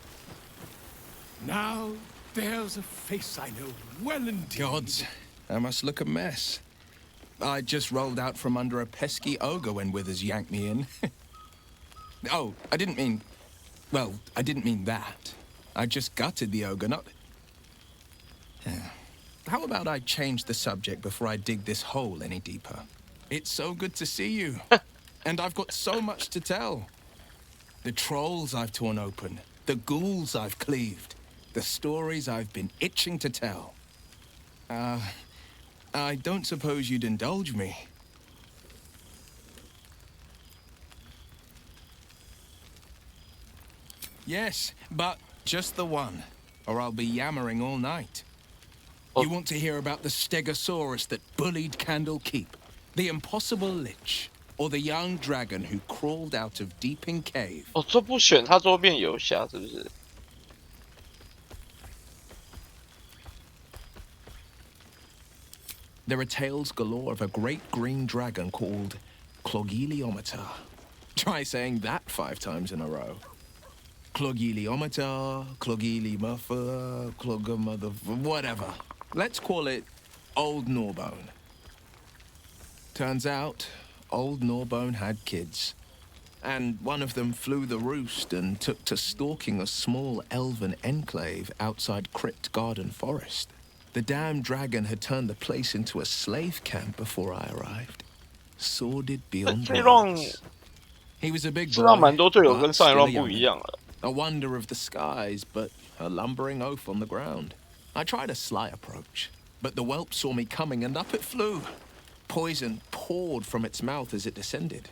Now there's a face I know well indeed. Gods, I must look a mess. I just rolled out from under a pesky ogre when Withers yanked me in. Oh, I didn't mean... Well, I didn't mean that. I just gutted the ogre, not... How about I change the subject before I dig this hole any deeper? It's so good to see you. And I've got so much to tell. The trolls I've torn open, the ghouls I've cleaved, the stories I've been itching to tell. I don't suppose you'd indulge me. Yes, but just the one, or I'll be yammering all night. You want to hear about the Stegosaurus that bullied Candle Keep, the impossible lich, or the young dragon who crawled out of Deeping Cave? 哦，这不选他之后变游侠是不是？ There are tales galore of a great green dragon called Clogiliometer. Try saying that 5 times in a row. Clogiliometer, Clogiliomuffer, Clogomother, whatever. Let's call it Old Gnawbone. Turns out, Old Gnawbone had kids. And one of them flew the roost and took to stalking a small elven enclave outside Crypt Garden Forest. The damned dragon had turned the place into a slave camp before I arrived. Sordid beyond words. He was a big boy, 蛮多队友跟 but 上一 still a 轮不一 young'un. 样了。 A wonder of the skies, but a lumbering oaf on the ground. I tried a sly approach, but the whelp saw me coming and up it flew. Poison poured from its mouth as it descended.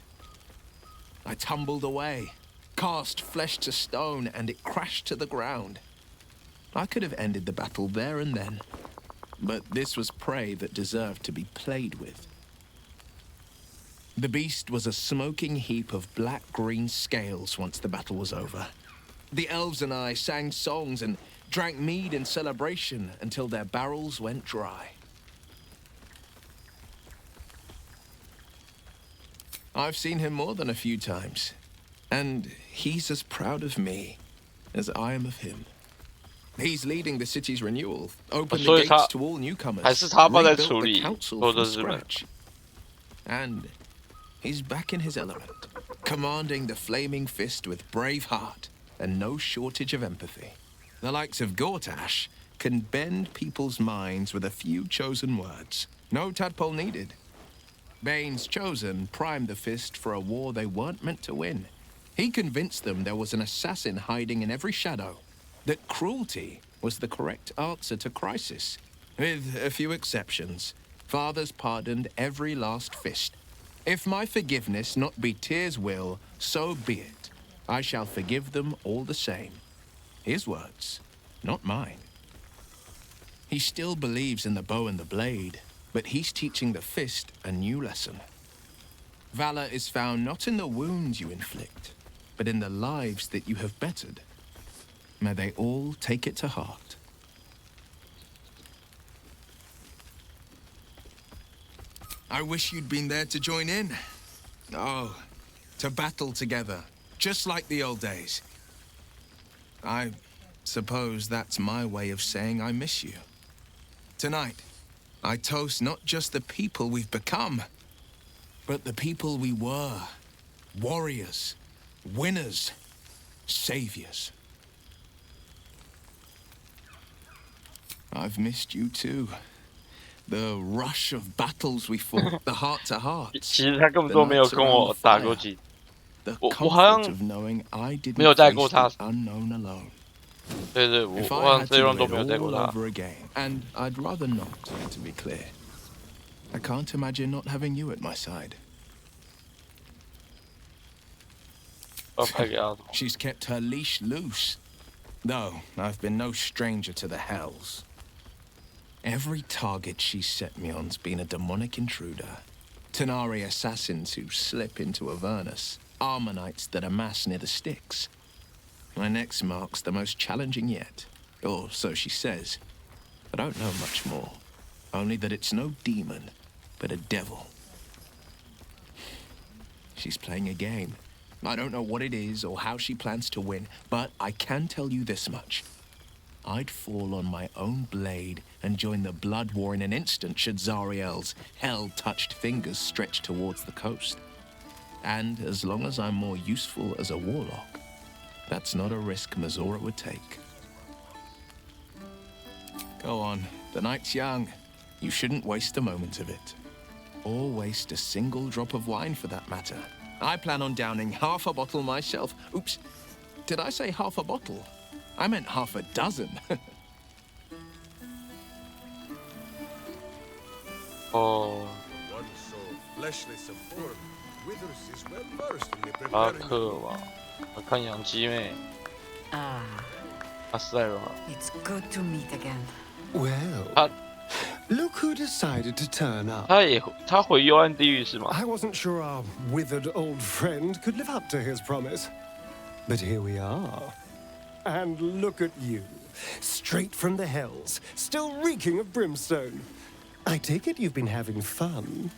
I tumbled away, cast flesh to stone, and it crashed to the ground. I could have ended the battle there and then, but this was prey that deserved to be played with. The beast was a smoking heap of black-green scales once the battle was over. The elves and I sang songs and drank mead in celebration until their barrels went dry. I've seen him more than a few times, and he's as proud of me as I am of him. He's leading the city's renewal, opened the gates to all newcomers, rebuilt the council from scratch. And he's back in his element, commanding the flaming fist with brave heart and no shortage of empathy. The likes of Gortash can bend people's minds with a few chosen words. No tadpole needed. Bane's chosen primed the fist for a war they weren't meant to win. He convinced them there was an assassin hiding in every shadow, that cruelty was the correct answer to crisis. With a few exceptions, fathers pardoned every last fist. If my forgiveness not be Tyr's will, so be it. I shall forgive them all the same. His words, not mine. He still believes in the bow and the blade, but he's teaching the fist a new lesson. Valor is found not in the wounds you inflict, but in the lives that you have bettered. May they all take it to heart. I wish you'd been there to join in. Oh, to battle together, just like the old days. I suppose that's my way of saying I miss you. Tonight, I toast not just the people we've become, but the people we were. Warriors, winners, saviors. I've missed you too. The rush of battles we fought, the heart to heart. 其实他根本都没有跟我打过几，我好像没有带过他。对对，我好像这一轮都没有带过他。And I'd rather not, to be clear. I can't imagine not having you at my side. She's kept her leash loose. Though, I've been no stranger to the hells. Every target she's set me on's been a demonic intruder. Tenari assassins who slip into Avernus. Armonites that amass near the Styx. My next mark's the most challenging yet. Or so she says. I don't know much more. Only that it's no demon, but a devil. She's playing a game. I don't know what it is or how she plans to win, but I can tell you this much. I'd fall on my own blade and join the blood war in an instant should Zariel's hell-touched fingers stretch towards the coast. And as long as I'm more useful as a warlock, that's not a risk Mazora would take. Go on, the night's young. You shouldn't waste a moment of it. Or waste a single drop of wine for that matter. I plan on downing half a bottle myself. Oops, did I say half a bottle? I meant half a dozen. Oh. One so fleshless of form, Withers is well versed in the preparing. It's good to meet again. Well, look who decided to turn up. 他回幽暗地狱是吗？ I wasn't sure our withered old friend could live up to his promise. But here we are. And look at you. Straight from the hells, still reeking of brimstone. I take it you've been having fun.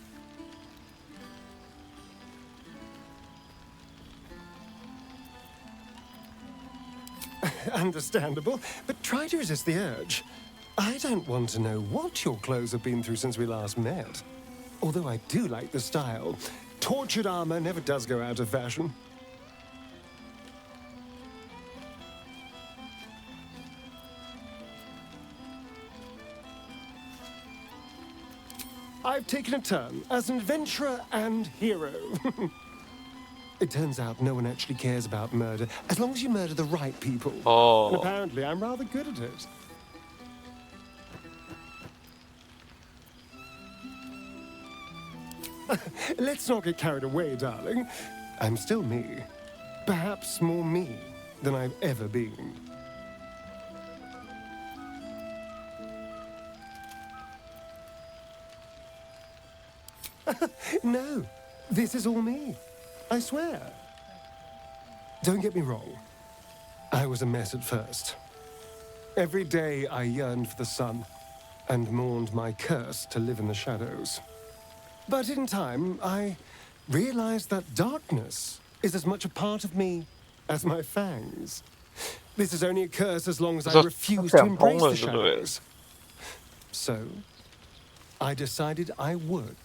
Understandable, but try to resist the urge. I don't want to know what your clothes have been through since we last met. Although I do like the style. Tortured armor never does go out of fashion. I've taken a turn as an adventurer and hero. It turns out no one actually cares about murder, as long as you murder the right people. Oh. And apparently I'm rather good at it. Let's not get carried away, darling. I'm still me. Perhaps more me than I've ever been. No, this is all me. I swear. Don't get me wrong. I was a mess at first. Every day I yearned for the sun and mourned my curse to live in the shadows. But in time, I realized that darkness is as much a part of me as my fangs. This is only a curse as long as I refuse to embrace the shadows. So, I decided I would.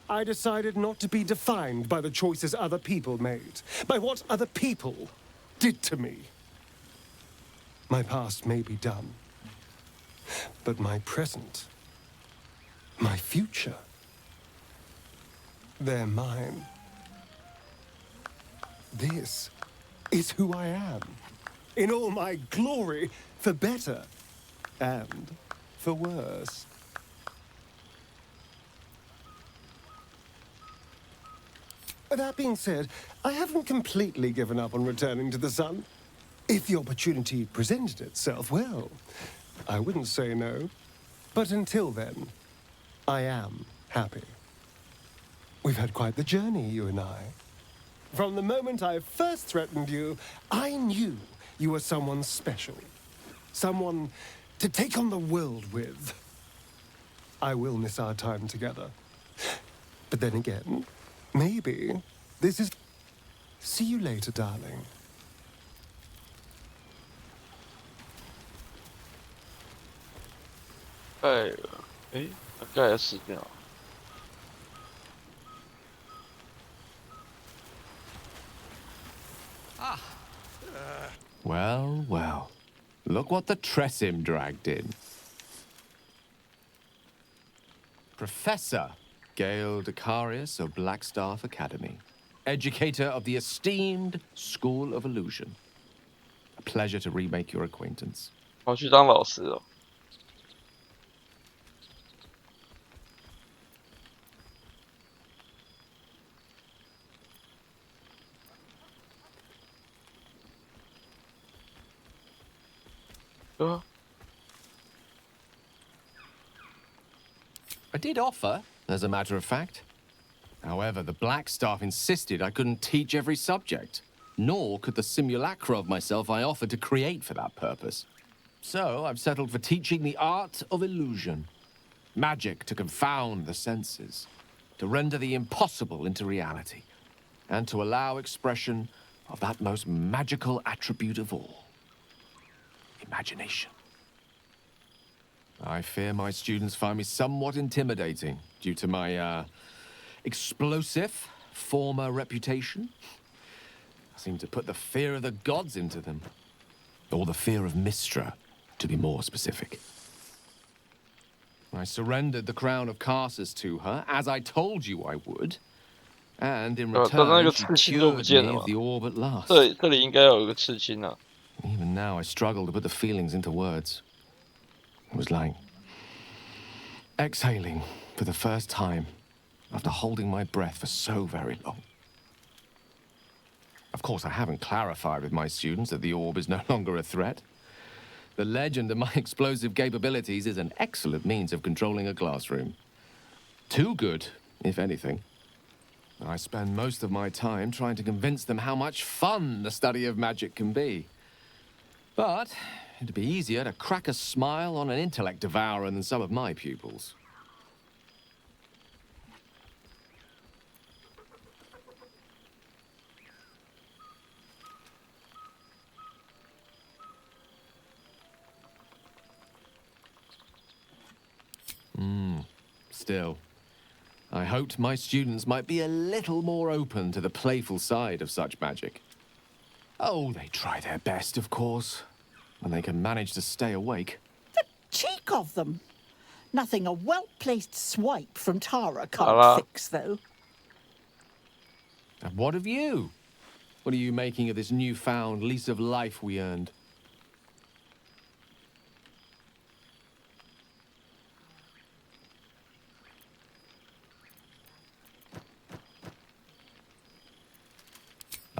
I decided not to be defined by the choices other people made, by what other people did to me. My past may be done, but my present, my future, they're mine. This is who I am, in all my glory, for better and for worse. That being said, I haven't completely given up on returning to the sun. If the opportunity presented itself, well, I wouldn't say no. But until then, I am happy. We've had quite the journey, you and I. From the moment I first threatened you, I knew you were someone special. Someone to take on the world with. I will miss our time together. But then again, maybe this is... See you later, darling. 盖了死掉。Well, well. Look what the Tressim dragged in. Professor Gale Decarius of Blackstaff Academy. Educator of the esteemed School of Illusion. A pleasure to remake your acquaintance. 我去当老师哦。I did offer, as a matter of fact. However, the black staff insisted I couldn't teach every subject, nor could the simulacra of myself I offered to create for that purpose. So I've settled for teaching the art of illusion. Magic to confound the senses, to render the impossible into reality, and to allow expression of that most magical attribute of all, imagination. I fear my students find me somewhat intimidating due to my, explosive former reputation. I seem to put the fear of the gods into them. Or the fear of Mystra, to be more specific. I surrendered the crown of Carsus to her, as I told you I would. And in return, she cured me of the orb at last. Even now, I struggle to put the feelings into words. It was like exhaling for the first time after holding my breath for so very long. Of course, I haven't clarified with my students that the orb is no longer a threat. The legend of my explosive capabilities is an excellent means of controlling a classroom. Too good, if anything. I spend most of my time trying to convince them how much fun the study of magic can be. But it'd be easier to crack a smile on an intellect devourer than some of my pupils. Still, I hoped my students might be a little more open to the playful side of such magic. Oh, they try their best, of course, when they can manage to stay awake. The cheek of them! Nothing a well-placed swipe from Tara can't fix, though. And what of you? What are you making of this newfound lease of life we earned?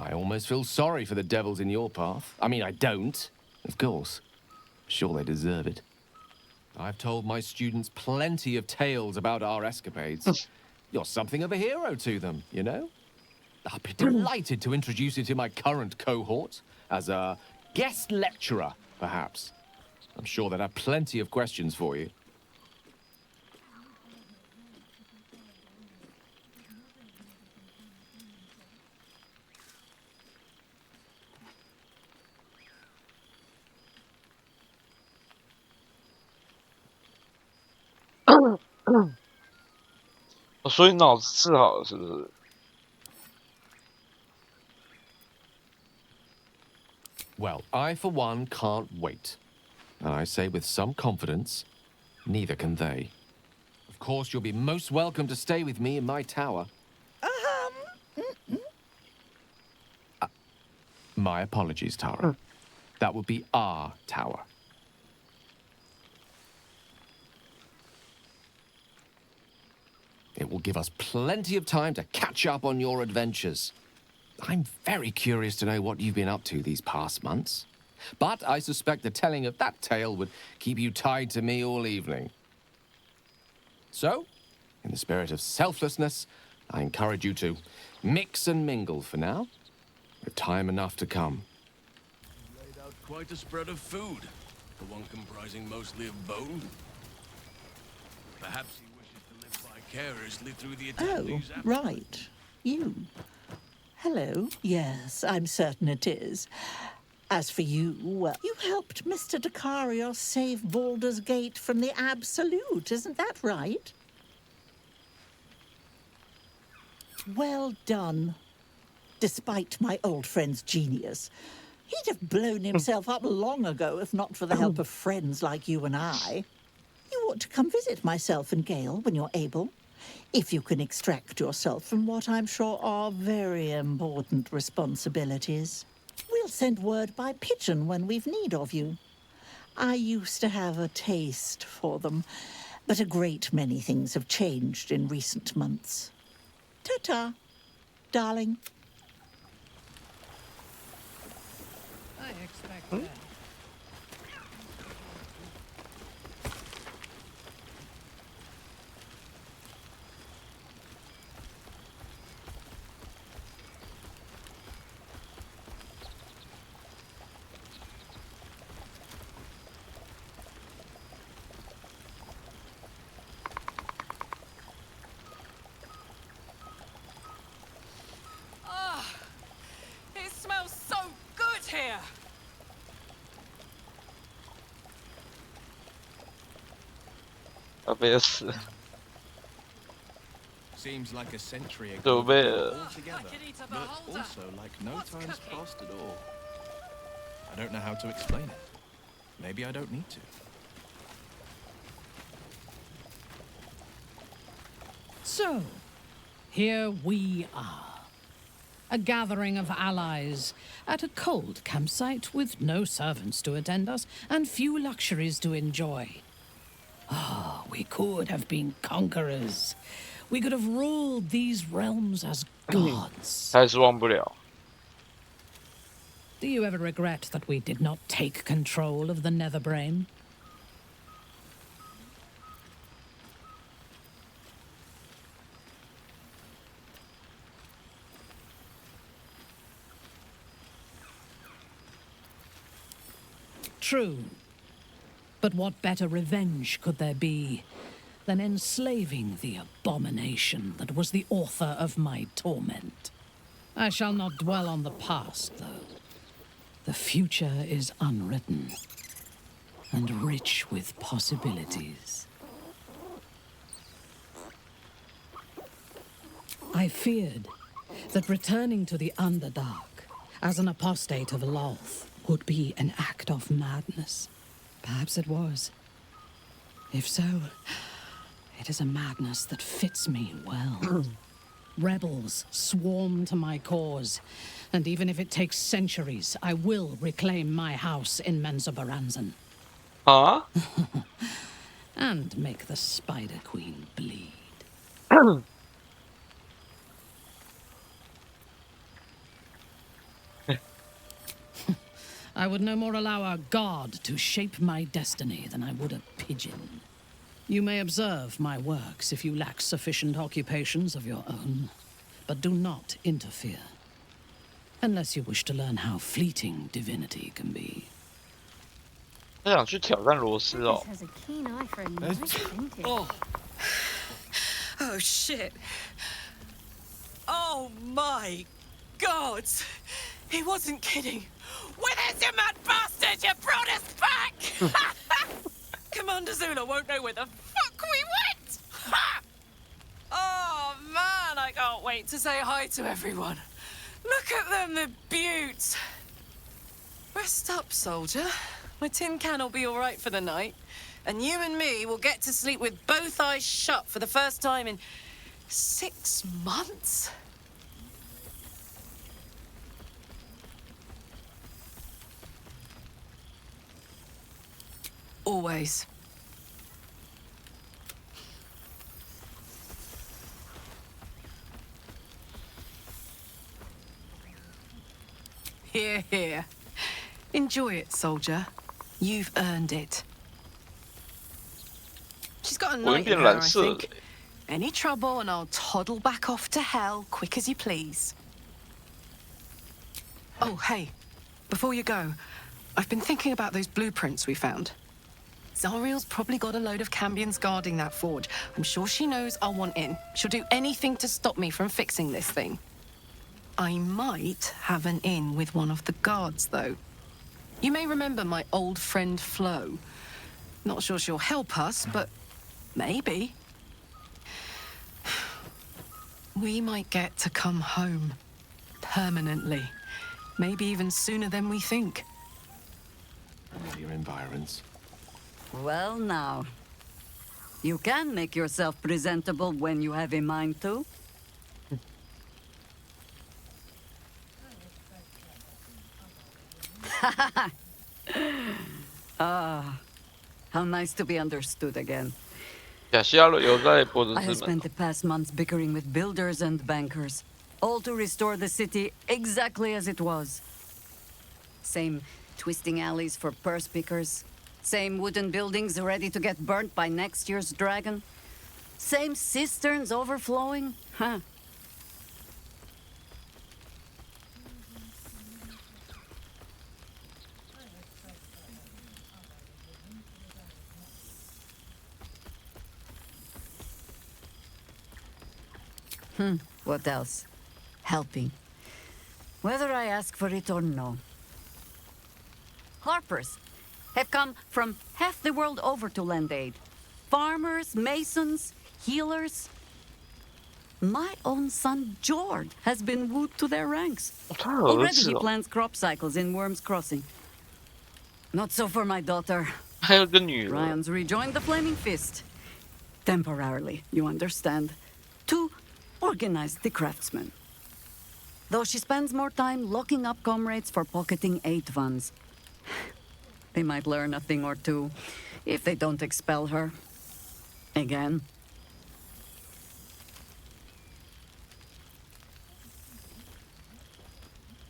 I almost feel sorry for the devils in your path. I mean, I don't, of course. Sure, they deserve it. I've told my students plenty of tales about our escapades. You're something of a hero to them, you know? I'll be delighted to introduce you to my current cohort as a guest lecturer, perhaps. I'm sure they'd have plenty of questions for you. Well, I, for one, can't wait. And I say with some confidence, neither can they. Of course, you'll be most welcome to stay with me in my tower. My apologies, Tara. That would be our tower. It will give us plenty of time to catch up on your adventures. I'm very curious to know what you've been up to these past months. But I suspect the telling of that tale would keep you tied to me all evening. So, in the spirit of selflessness, I encourage you to mix and mingle for now, with time enough to come. Laid out quite a spread of food, the one comprising mostly of bone. Perhaps he wishes to live vicariously through the attendees. Oh, right. You. Hello. Yes, I'm certain it is. As for you, well, you helped Mr. Dakarios save Baldur's Gate from the Absolute, isn't that right? Well done. Despite my old friend's genius, he'd have blown himself up long ago if not for the help of friends like you and I. You ought to come visit myself and Gale when you're able, if you can extract yourself from what I'm sure are very important responsibilities. We'll send word by pigeon when we've need of you. I used to have a taste for them, but a great many things have changed in recent months. Ta-ta, darling. I expect that. 要被死。 Seems like a century ago 就被 altogether, but also like no time's passed at all. I don't know how to explain it. Maybe I don't need to. So, here we are. A gathering of allies at a cold campsite with no servants to attend us and few luxuries to enjoy. Ah, we could have been conquerors. We could have ruled these realms as gods. 还是忘不了。 Do you ever regret that we did not take control of the Netherbrain? True. But what better revenge could there be than enslaving the abomination that was the author of my torment? I shall not dwell on the past, though. The future is unwritten and rich with possibilities. I feared that returning to the Underdark as an apostate of Lolth would be an act of madness. Perhaps it was. If so, it is a madness that fits me well. Rebels swarm to my cause, and even if it takes centuries, I will reclaim my house in Menzoberranzan. Huh? And make the Spider Queen bleed. I would no more allow a god to shape my destiny than I would a pigeon. You may observe my works if you lack sufficient occupations of your own, but do not interfere. Unless you wish to learn how fleeting divinity can be. 他想去挑战罗斯哦。 Has a keen eye for a nice painting. Oh, shit. Oh, my God. He wasn't kidding. Where's your mad bastard? You brought us back! Commander Zula won't know where the fuck we went! Oh, man, I can't wait to say hi to everyone. Look at them, the beauts. Rest up, soldier. My tin can will be all right for the night. And you and me will get to sleep with both eyes shut for the first time in 6 months. Always. Here, here. Enjoy it, soldier. You've earned it. She's got a knight in her, I think. Any trouble and I'll toddle back off to hell quick as you please. Oh, hey. Before you go, I've been thinking about those blueprints we found. Zariel's probably got a load of Cambions guarding that forge. I'm sure she knows I'll want in. She'll do anything to stop me from fixing this thing. I might have an in with one of the guards, though. You may remember my old friend Flo. Not sure she'll help us, but maybe. We might get to come home. Permanently. Maybe even sooner than we think. Familiar environs. Well, now. You can make yourself presentable when you have a mind to. Ah, how nice to be understood again. I have spent the past months bickering with builders and bankers, all to restore the city exactly as it was. Same twisting alleys for purse pickers, same wooden buildings ready to get burnt by next year's dragon, same cisterns overflowing, huh? What else? Helping. Whether I ask for it or no. Harpers have come from half the world over to lend aid. farmers, masons, healers. My own son, George, has been wooed to their ranks. Already he plans crop cycles in Worm's Crossing. Not so for my daughter. Ryan's rejoined the Flaming Fist. Temporarily, you understand. To organize the craftsmen. Though she spends more time locking up comrades for pocketing aid funds. They might learn a thing or two, if they don't expel her. Again.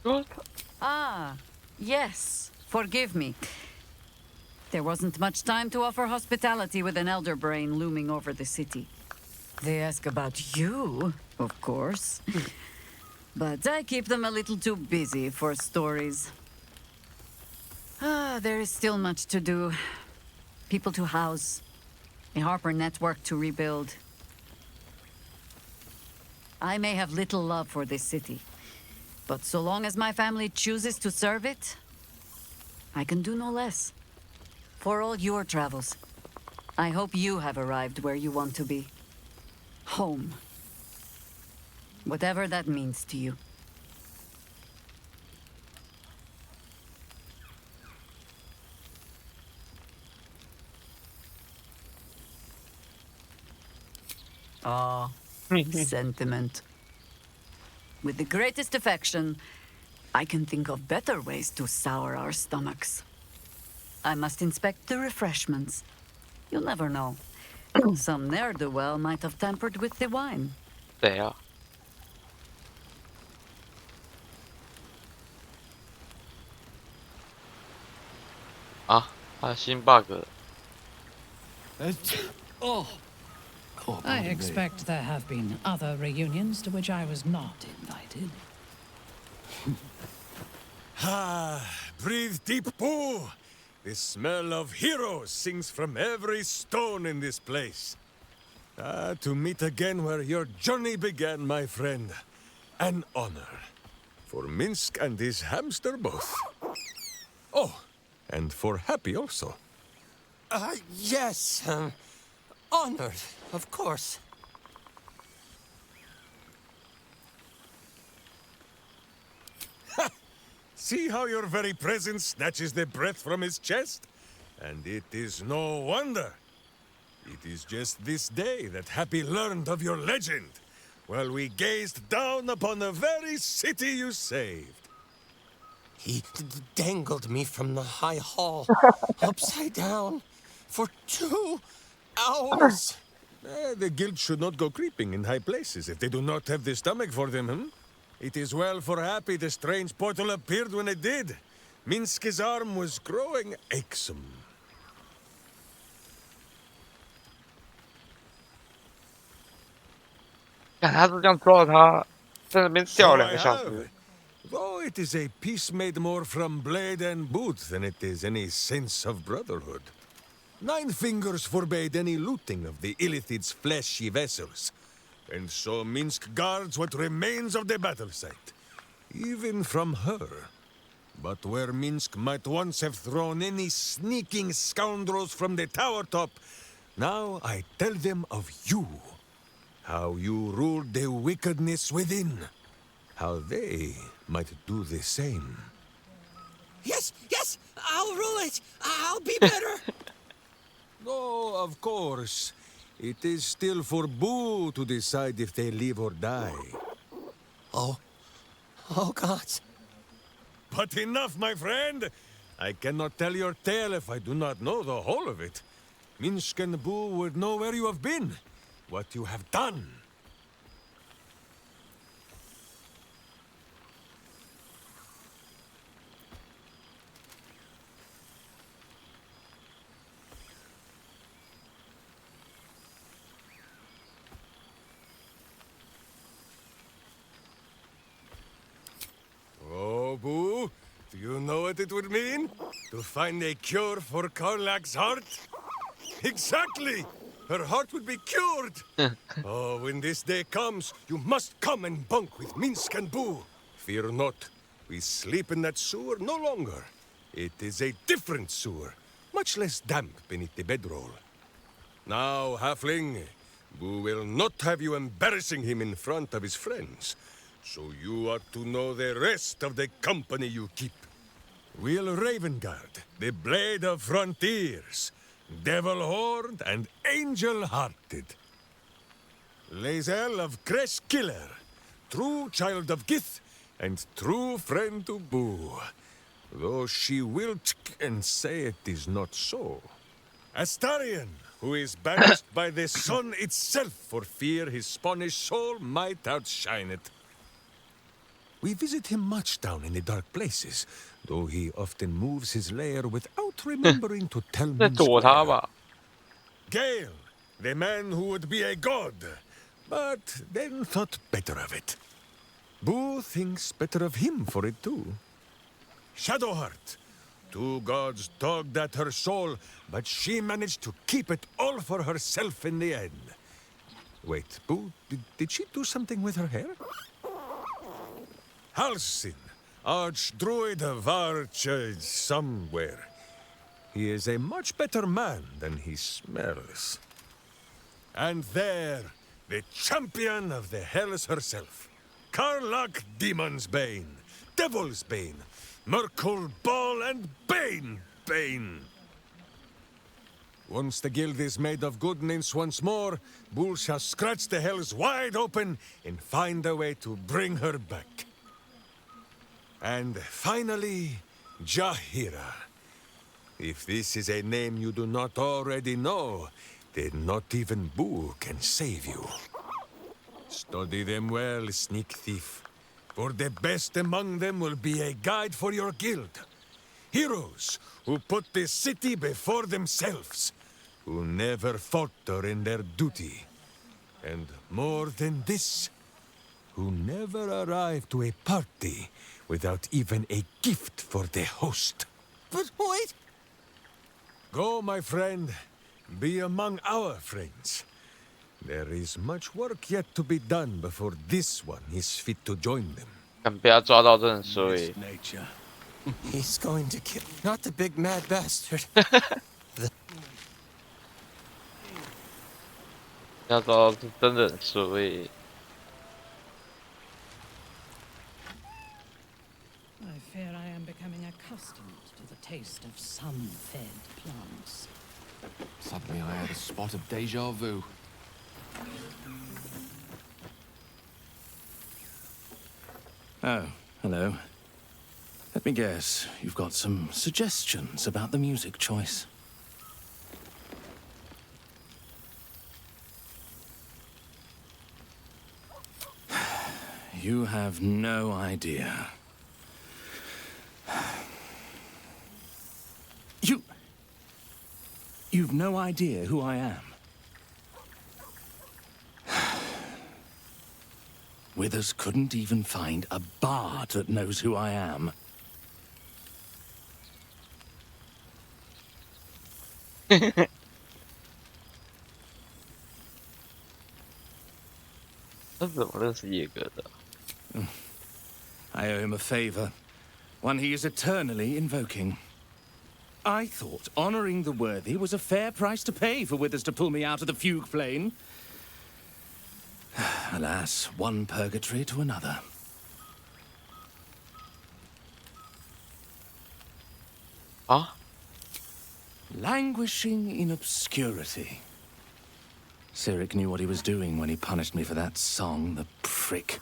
What? Ah, yes. Forgive me. There wasn't much time to offer hospitality with an elder brain looming over the city. They ask about you, of course. But I keep them a little too busy for stories. Ah, there is still much to do. People to house. A Harper network to rebuild. I may have little love for this city. But so long as my family chooses to serve it, I can do no less. For all your travels, I hope you have arrived where you want to be. Home. Whatever that means to you. Ah, sentiment. With the greatest affection, I can think of better ways to sour our stomachs. I must inspect the refreshments. You'll never know. Some ne'er-do-well might have tampered with the wine. There. Ah, 新 bug 了。I expect there have been other reunions to which I was not invited. Ah, breathe deep, Boo! The smell of heroes sings from every stone in this place. Ah, to meet again where your journey began, my friend. An honor. For Minsk and his hamster both. Oh, and for Happy also. Yes, honored, of course. See how your very presence snatches the breath from his chest? And it is no wonder. It is just this day that Happy learned of your legend, while we gazed down upon the very city you saved. He dangled me from the high hall, upside down, for 2 hours. The guild should not go creeping in high places if they do not have the stomach for them, hmm? It is well for Happy the strange portal appeared when it did. Minsk's arm was growing achsome. Though it is a piece made more from blade and boot than it is any sense of brotherhood. 9 fingers forbade any looting of the Illithid's fleshy vessels. And so Minsk guards what remains of the battle site. Even from her. But where Minsk might once have thrown any sneaking scoundrels from the tower top, now I tell them of you. How you ruled the wickedness within. How they might do the same. Yes, I'll rule it. I'll be better. Oh, of course. It is still for Boo to decide if they live or die. Oh, gods. But enough, my friend! I cannot tell your tale if I do not know the whole of it. Minsk and Boo would know where you have been, what you have done. Oh, Boo, do you know what it would mean? To find a cure for Karlak's heart? Exactly! Her heart would be cured! Oh, when this day comes, you must come and bunk with Minsk and Boo. Fear not. We sleep in that sewer no longer. It is a different sewer, much less damp beneath the bedroll. Now, halfling, Boo will not have you embarrassing him in front of his friends. So you are to know the rest of the company you keep. Will Ravengard, the Blade of Frontiers, Devil-Horned and Angel-Hearted. Lae'zel of Creshkiller, true child of Gith and true friend to Boo. Though she will and say it is not so. Astarion, who is banished by the sun itself for fear his Spanish soul might outshine it. We visit him much down in the dark places, though he often moves his lair without remembering to tell me. Gale, the man who would be a god, but then thought better of it. Boo thinks better of him for it too. Shadowheart, two gods dogged at her soul, but she managed to keep it all for herself in the end. Wait, Boo, did she do something with her hair? Halsin, Archdruid of Arch... somewhere. He is a much better man than he smells. And there, the champion of the Hells herself. Karlach Demon's Bane, Devil's Bane, Merkul Ball and Bane. Once the guild is made of good nymphs once more, Bull shall scratch the Hells wide open and find a way to bring her back. And finally, Jaheira. If this is a name you do not already know, then not even Boo can save you. Study them well, sneak thief, for the best among them will be a guide for your guild. Heroes who put the city before themselves, who never falter in their duty. And more than this, who never arrive to a party without even a gift for the host. But wait! Go, my friend. Be among our friends. There is much work yet to be done before this one is fit to join them. Nature. He's going to kill... Not the big mad bastard. 要找到是真的很衰。I fear I am becoming accustomed to the taste of sun-fed plants. Suddenly I had a spot of déjà vu. Oh, hello. Let me guess, you've got some suggestions about the music choice. You have no idea. You've no idea who I am. Withers couldn't even find a bard that knows who I am. I owe him a favor, one he is eternally invoking. I thought honoring the worthy was a fair price to pay for Withers to pull me out of the fugue plane. Alas, one purgatory to another. Huh? Languishing in obscurity. Cyric knew what he was doing when he punished me for that song, the prick.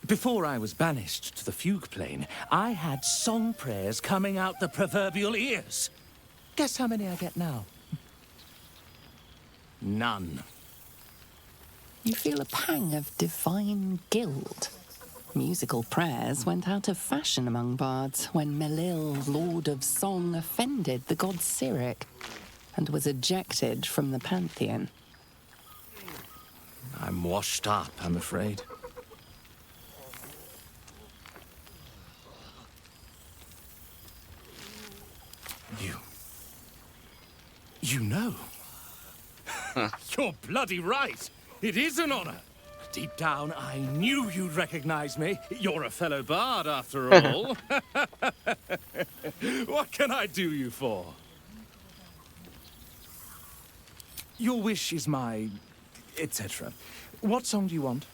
Before I was banished to the fugue plane, I had song prayers coming out the proverbial ears. Guess how many I get now? None. You feel a pang of divine guilt. Musical prayers went out of fashion among bards when Melil, Lord of Song, offended the god Cyric and was ejected from the pantheon. I'm washed up, I'm afraid. You know. You're bloody right. It is an honor. Deep down, I knew you'd recognize me. You're a fellow bard, after all. What can I do you for? Your wish is my... etc. What song do you want?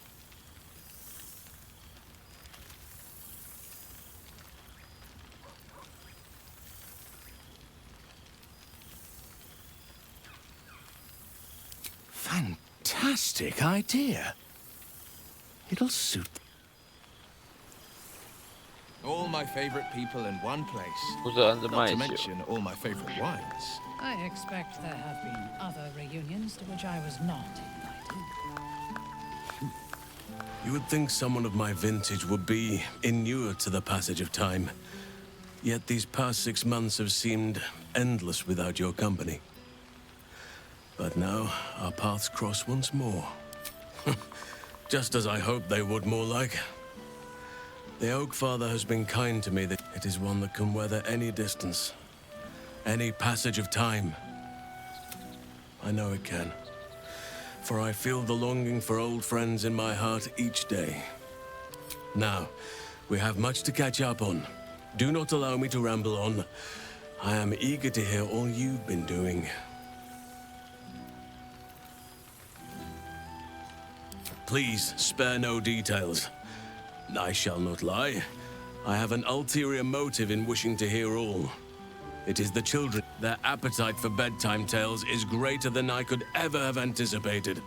Fantastic idea. It'll suit... All my favorite people in one place. Not to mention all my favorite wines. I expect there have been other reunions to which I was not invited. You would think someone of my vintage would be inured to the passage of time. Yet these past 6 months have seemed endless without your company. But now, our paths cross once more. Just as I hoped they would, more like. The Oak Father has been kind to me. That it is one that can weather any distance, any passage of time. I know it can, for I feel the longing for old friends in my heart each day. Now, we have much to catch up on. Do not allow me to ramble on. I am eager to hear all you've been doing. Please spare no details. I shall not lie. I have an ulterior motive in wishing to hear all. It is the children. Their appetite for bedtime tales is greater than I could ever have anticipated.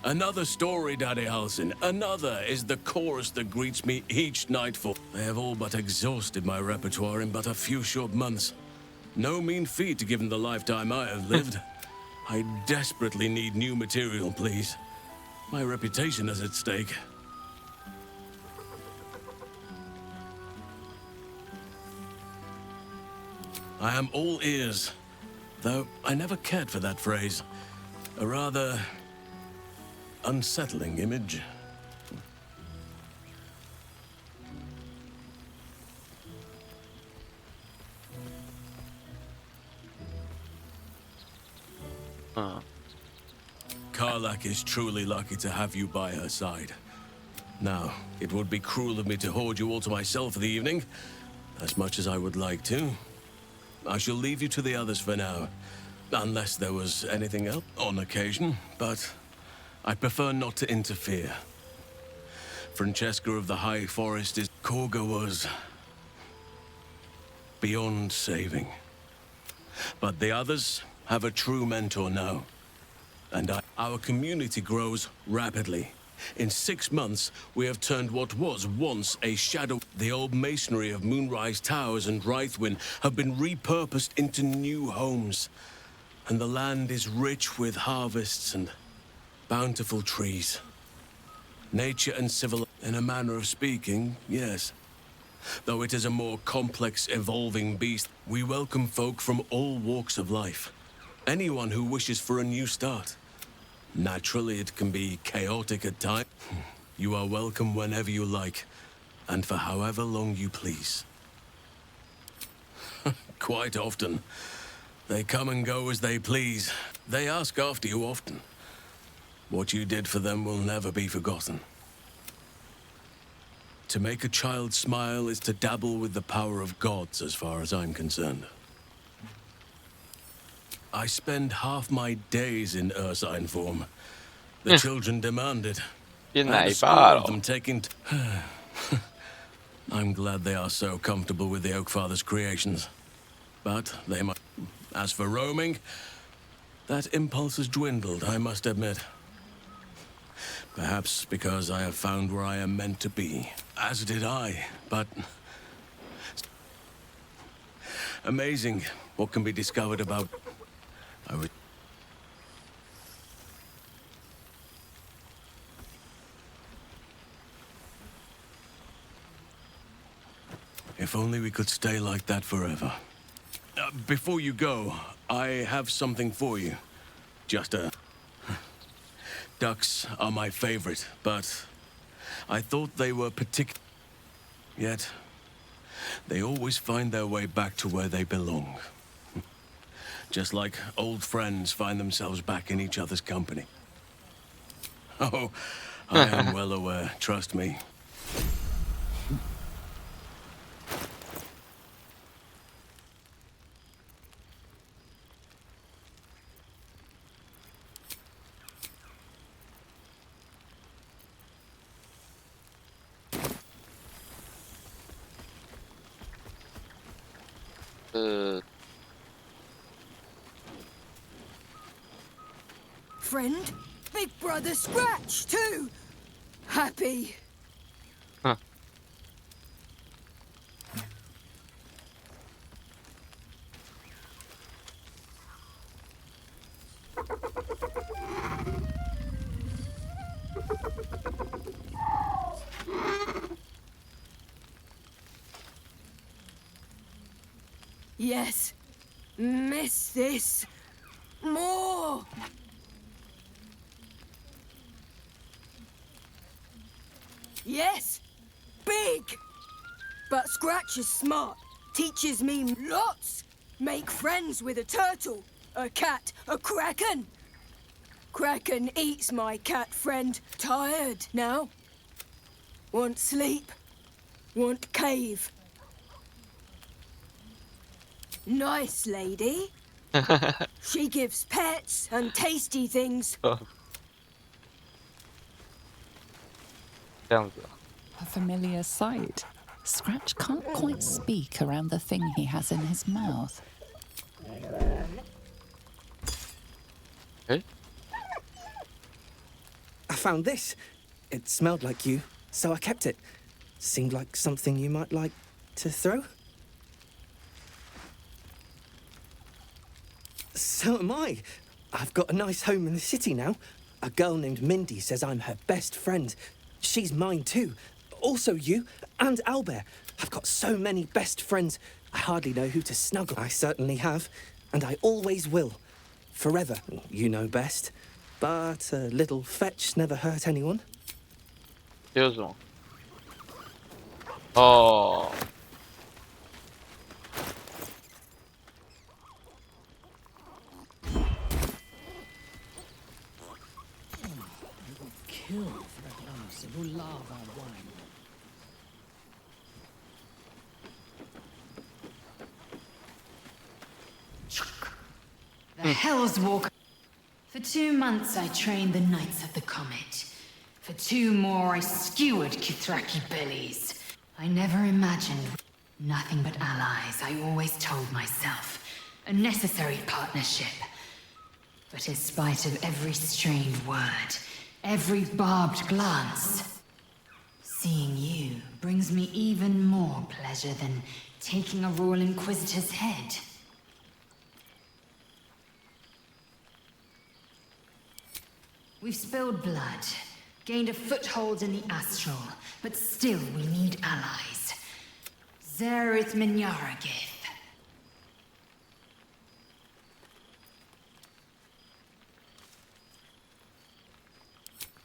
Another story, Daddy Halsin. Another is the chorus that greets me each nightfall. They have all but exhausted my repertoire in but a few short months. No mean feat given the lifetime I have lived. I desperately need new material, please. My reputation is at stake. I am all ears, though I never cared for that phrase. A rather unsettling image. Karlach is truly lucky to have you by her side. Now, it would be cruel of me to hoard you all to myself for the evening, as much as I would like to. I shall leave you to the others for now, unless there was anything else on occasion, but I prefer not to interfere. Francesca of the High Forest is... Korga was... beyond saving. But the others have a true mentor now. And our community grows rapidly. In 6 months, we have turned what was once a shadow. The old masonry of Moonrise Towers and Rythwin have been repurposed into new homes. And the land is rich with harvests and bountiful trees. Nature and civil, in a manner of speaking, yes. Though it is a more complex, evolving beast, we welcome folk from all walks of life. Anyone who wishes for a new start. Naturally, it can be chaotic at times. You are welcome whenever you like, and for however long you please. Quite often. They come and go as they please. They ask after you often. What you did for them will never be forgotten. To make a child smile is to dabble with the power of gods, as far as I'm concerned. I spend half my days in ursine form. The children demand it. Them taking I'm glad they are so comfortable with the Oak Father's creations. But they might... As for roaming, that impulse has dwindled, I must admit. Perhaps because I have found where I am meant to be. As did I, but... Amazing what can be discovered about... If only we could stay like that forever. Before you go, I have something for you. Just a... Ducks are my favorite, but I thought they were particular. Yet, they always find their way back to where they belong. Just like old friends find themselves back in each other's company. Oh, I am well aware, trust me. Friend, Big Brother Scratch too. Happy. Huh. Yes. Miss this. More. Yes. Big. But Scratch is smart. Teaches me lots. Make friends with a turtle, a cat, a kraken. Kraken eats my cat friend. Tired now. Want sleep. Want cave. Nice lady. She gives pets and tasty things. A familiar sight. Scratch can't quite speak around the thing he has in his mouth. I found this. It smelled like you, so I kept it. Seemed like something you might like to throw. So am I. I've got a nice home in the city now. A girl named Mindy says I'm her best friend. She's mine too. Also you and Albert. I've got so many best friends. I hardly know who to snuggle. I certainly have, and I always will. Forever, you know best. But a little fetch never hurt anyone. 这是什么？哦。Kill for a glass of lava wine. The Hell's Walker. For 2 months I trained the Knights of the Comet. For 2 more I skewered Kithraki bellies. I never imagined nothing but allies, I always told myself. A necessary partnership. But in spite of every strained word, every barbed glance, seeing you brings me even more pleasure than taking a Royal Inquisitor's head. We've spilled blood, gained a foothold in the Astral, but still we need allies. Zerith Minyaragith.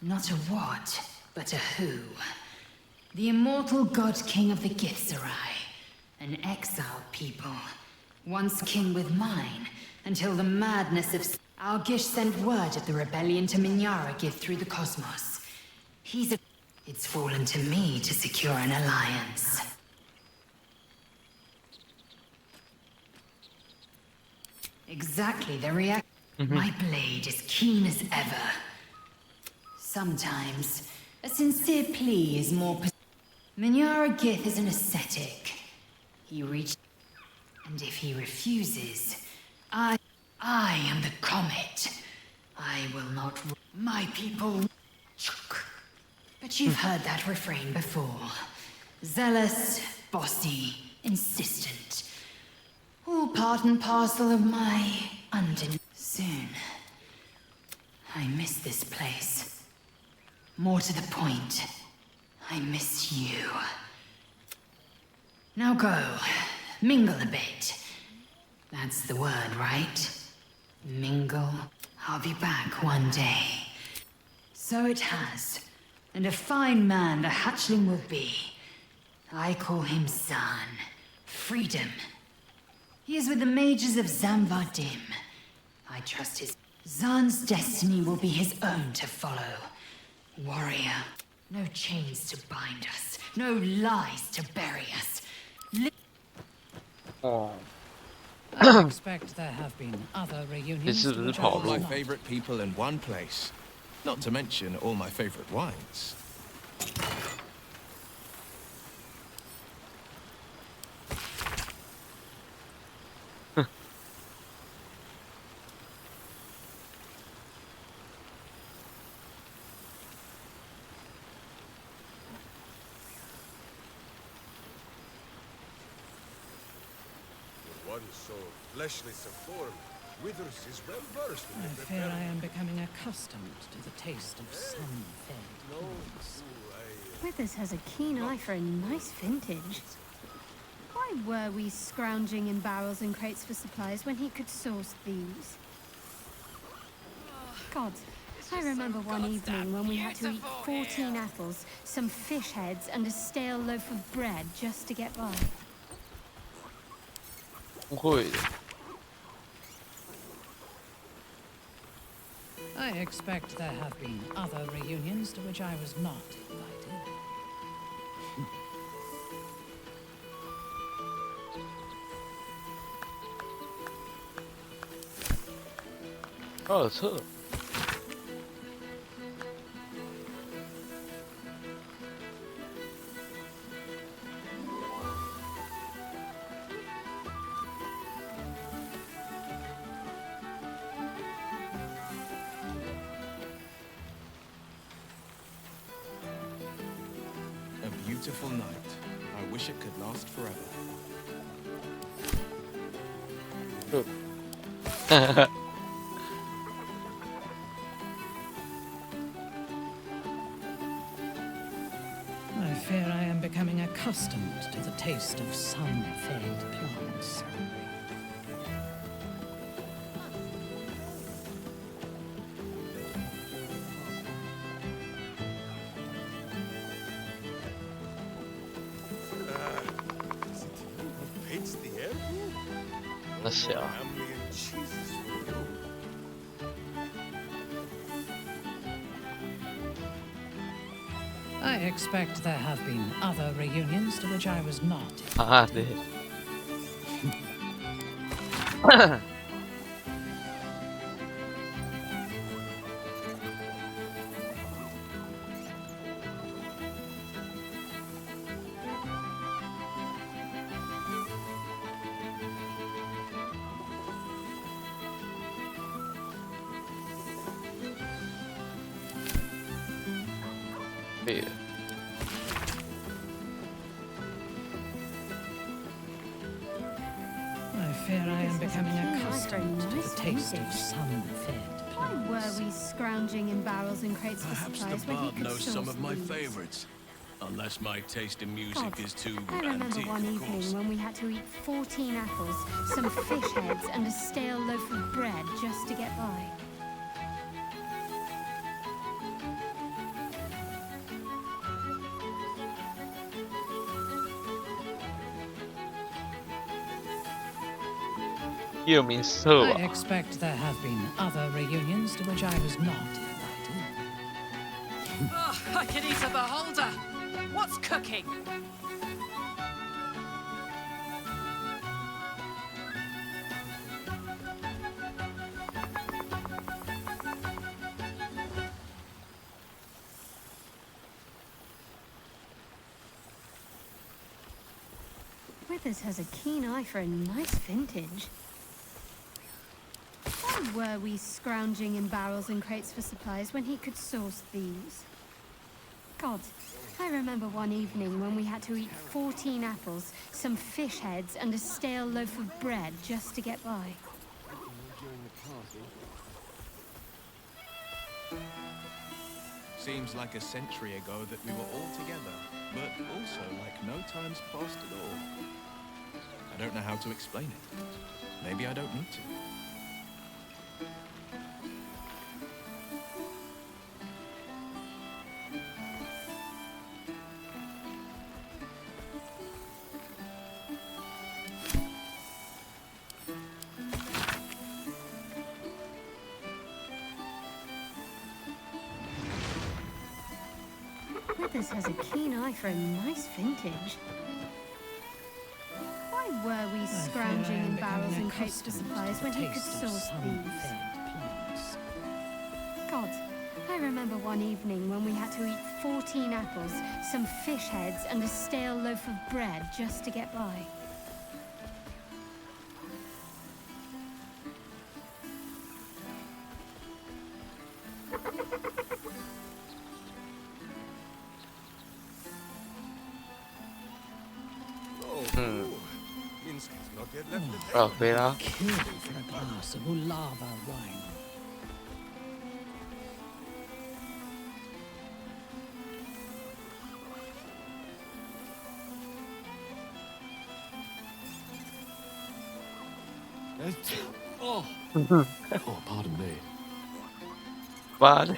Not a what, but a who. The immortal god king of the Githzerai. An exiled people. Once kin with mine, until the madness of... Algish sent word of the rebellion to Minyaragith through the cosmos. It's fallen to me to secure an alliance. Exactly the reaction. My blade is keen as ever. Sometimes, a sincere plea is more... Minyaragith is an ascetic. He reached... And if he refuses, I am the comet. I will not... My people... But you've heard that refrain before. Zealous, bossy, insistent. All part and parcel of my Soon. I miss this place. More to the point, I miss you. Now go. Mingle a bit. That's the word, right? Mingle. I'll be back one day. So it has. And a fine man the hatchling will be. I call him Zan. Freedom. He is with the mages of Zamvardim. I trust his... Zan's destiny will be his own to follow. Warrior. No chains to bind us. No lies to bury us. I expect there have been other reunions. All my favorite people in one place. Not to mention all my favorite wines. so fleshless of form, Withers is well versed in I fear I am becoming accustomed to the taste of sun-fed plants. Withers has a keen eye for a nice vintage. Why were we scrounging in barrels and crates for supplies when he could source these? God, I remember one evening when we had to eat 14 apples, some fish heads, and a stale loaf of bread just to get by. 不会的。 I expect there have been other reunions to which I was not invited. 二册。 A beautiful night. I wish it could last forever. I fear I am becoming accustomed to the taste of sun-fed plants. I expect there have been other reunions to which I was not. Ah, 네. 네. I fear I am becoming accustomed to the taste of sun-fed Why plants. were we scrounging in barrels and crates for Perhaps the supplies when he bard could knows source some of my these? favorites. Unless my taste in music is too I remember antique, one of evening course. when we had to eat 14 apples, some fish heads, and a stale loaf of bread just to get by. I expect there have been other reunions to which I was not invited. Oh, I could eat a beholder. What's cooking? Withers has a keen eye for a nice vintage. Why were we scrounging in barrels and crates for supplies when he could source these? God, I remember one evening when we had to eat 14 apples, some fish heads, and a stale loaf of bread just to get by. Seems like a century ago that we were all together, but also like no time's passed at all. I don't know how to explain it. Maybe I don't need to. Withers has a keen eye for a nice vintage. Why were we scrounging in barrels and crates for supplies when he could source these? God, I remember one evening when we had to eat 14 apples, some fish heads, and a stale loaf of bread just to get by. Minsk is not 飞啦。 Kill for a glass of Ulava wine. Oh, pardon me. But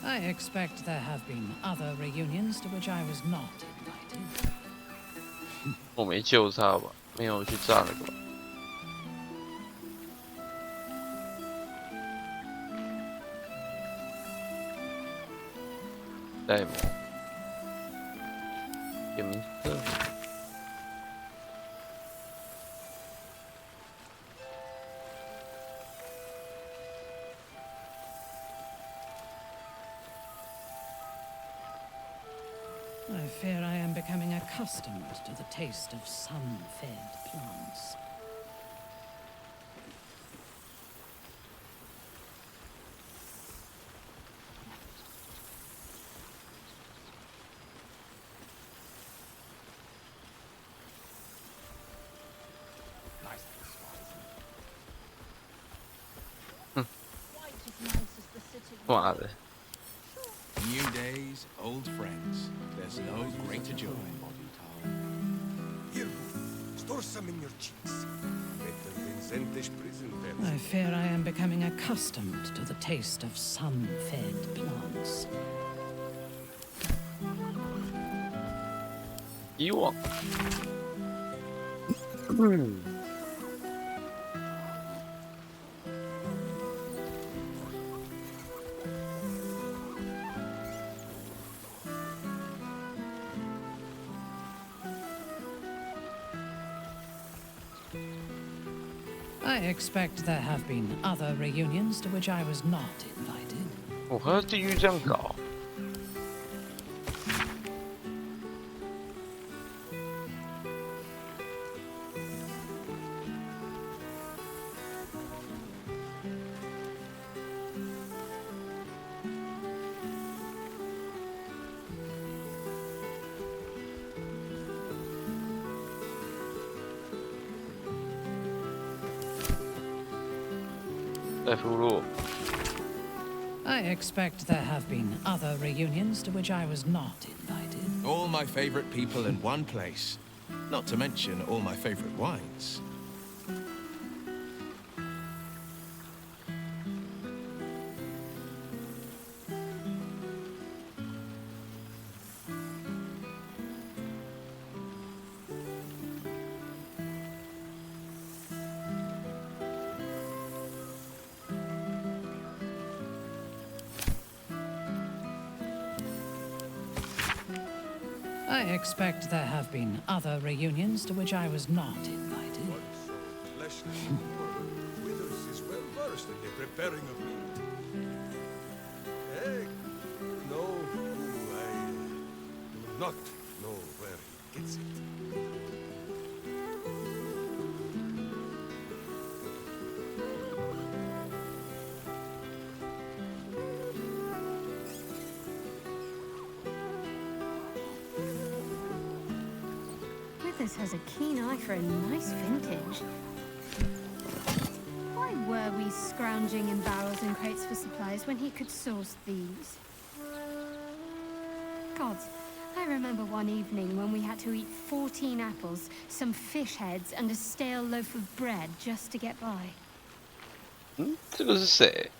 I expect there have been other reunions to which I was not invited. 我没救他吧？没有去炸那个。戴蒙，颜色。 I fear I am becoming accustomed to the taste of sun-fed plants. Madre. New days, old friends. There's no greater joy. Here, store some in your cheeks. I fear I am becoming accustomed to the taste of sun-fed plants. You are. I expect there have been other reunions to which I was not invited. 我还要地狱这样搞。 I expect there have been other reunions to which I was not invited. All my favorite people in one place. Not to mention all my favorite wines. I expect there have been other reunions to which I was not invited. Withers is well versed in the preparing of meat. Hey, no, I do not know where he gets it. Withers has a keen eye for a nice vintage. Why were we scrounging in barrels and crates for supplies when he could source these? Gods, I remember one evening when we had to eat 14 apples, some fish heads, and a stale loaf of bread just to get by. 这个是谁？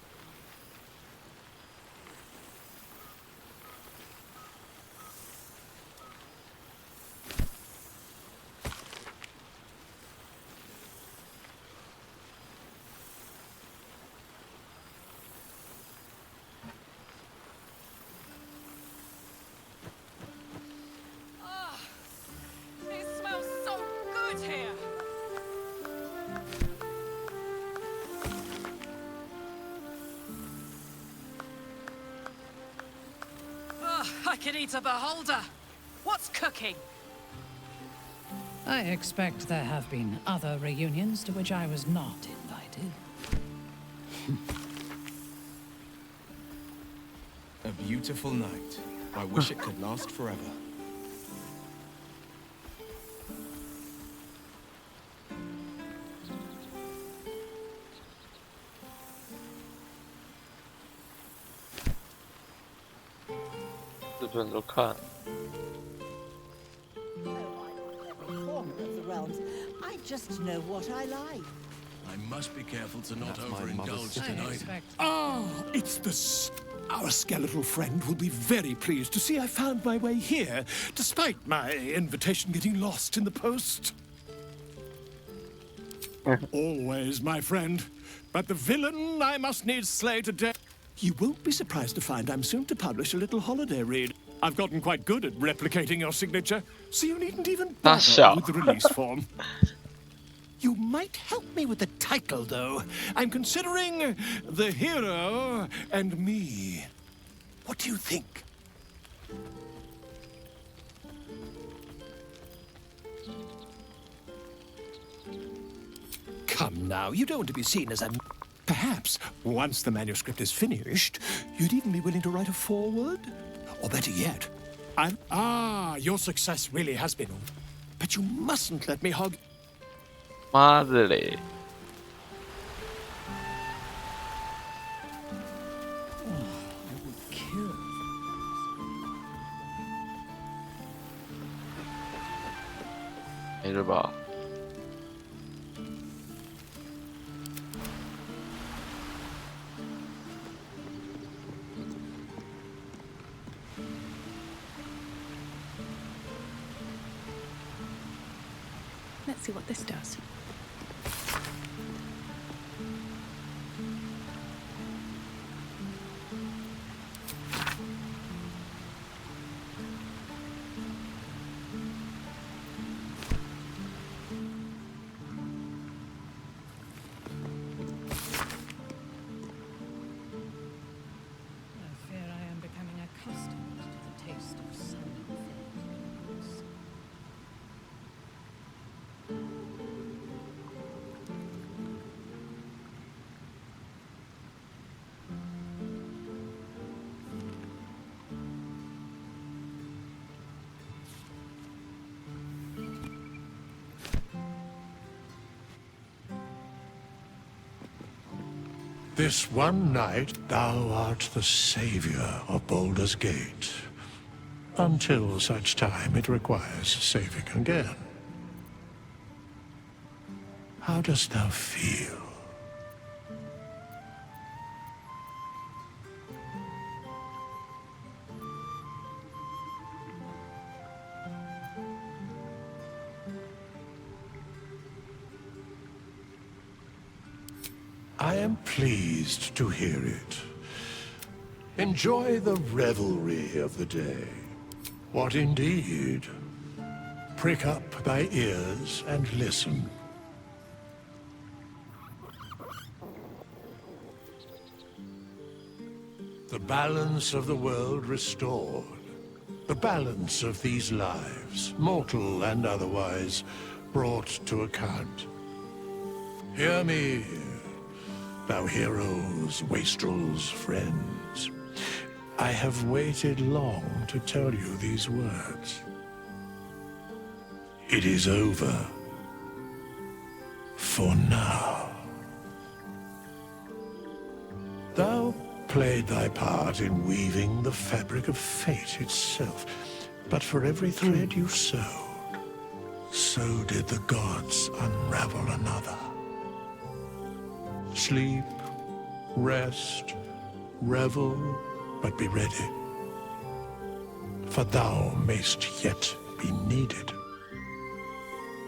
I could eat a beholder. What's cooking? I expect there have been other reunions to which I was not invited. A beautiful night. I wish it could last forever. 分都看。I just know what I like. I must be careful to not overindulge tonight. Ah, it's this. Our skeletal friend will be very pleased to see I found my way here, despite my invitation getting lost in the post. Always, my friend. But the villain I must needs slay today. You won't be surprised to find I'm soon to publish a little holiday read. I've gotten quite good at replicating your signature, so you needn't even bother with the release form. You might help me with the title, though. I'm considering The Hero and Me. What do you think? Come now, you don't want to be seen as a... Perhaps, once the manuscript is finished, you'd even be willing to write a foreword? Or better yet, your success really has been... But you mustn't let me hog... 妈的嘞！没了吧？ Let's see what this does. This one night, thou art the savior of Baldur's Gate. Until such time it requires saving again. How dost thou feel? I am pleased to hear it. Enjoy the revelry of the day. What indeed? Prick up thy ears and listen. The balance of the world restored. The balance of these lives, mortal and otherwise, brought to account. Hear me, thou heroes, wastrels, friends. I have waited long to tell you these words. It is over. For now. Thou played thy part in weaving the fabric of fate itself, but for every thread you sewed, so did the gods unravel another. Sleep, rest, revel, but be ready. For thou mayst yet be needed.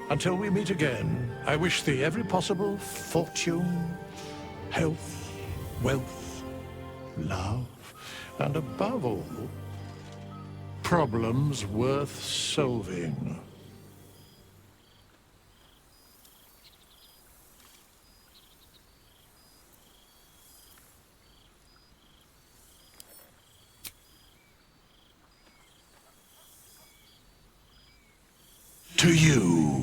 Until we meet again, I wish thee every possible fortune, health, wealth, love, and above all, problems worth solving. To you.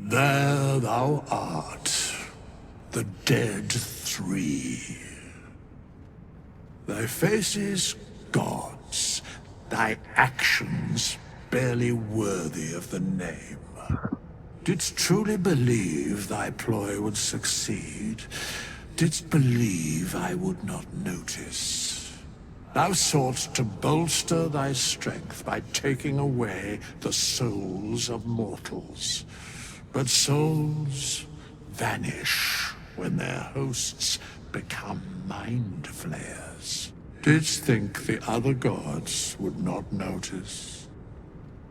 There thou art, the dead three. Thy faces gods, thy actions barely worthy of the name. Didst truly believe thy ploy would succeed? Didst believe I would not notice? Thou soughtst to bolster thy strength by taking away the souls of mortals. But souls vanish when their hosts become mind flayers. Didst think the other gods would not notice?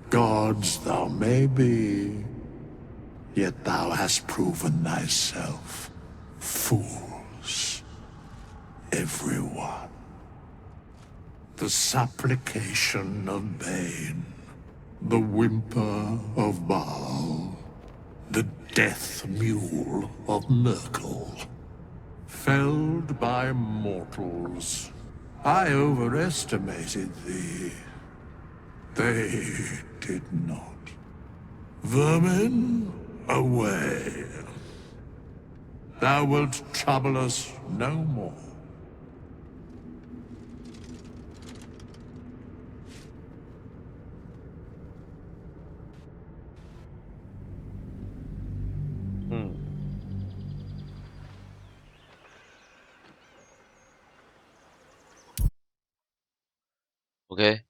Gods thou may be, yet thou hast proven thyself fools, everyone. The supplication of Bane, the whimper of Baal, the death mule of Merkel. Felled by mortals, I overestimated thee. They did not. Vermin, away. Thou wilt trouble us no more. OK，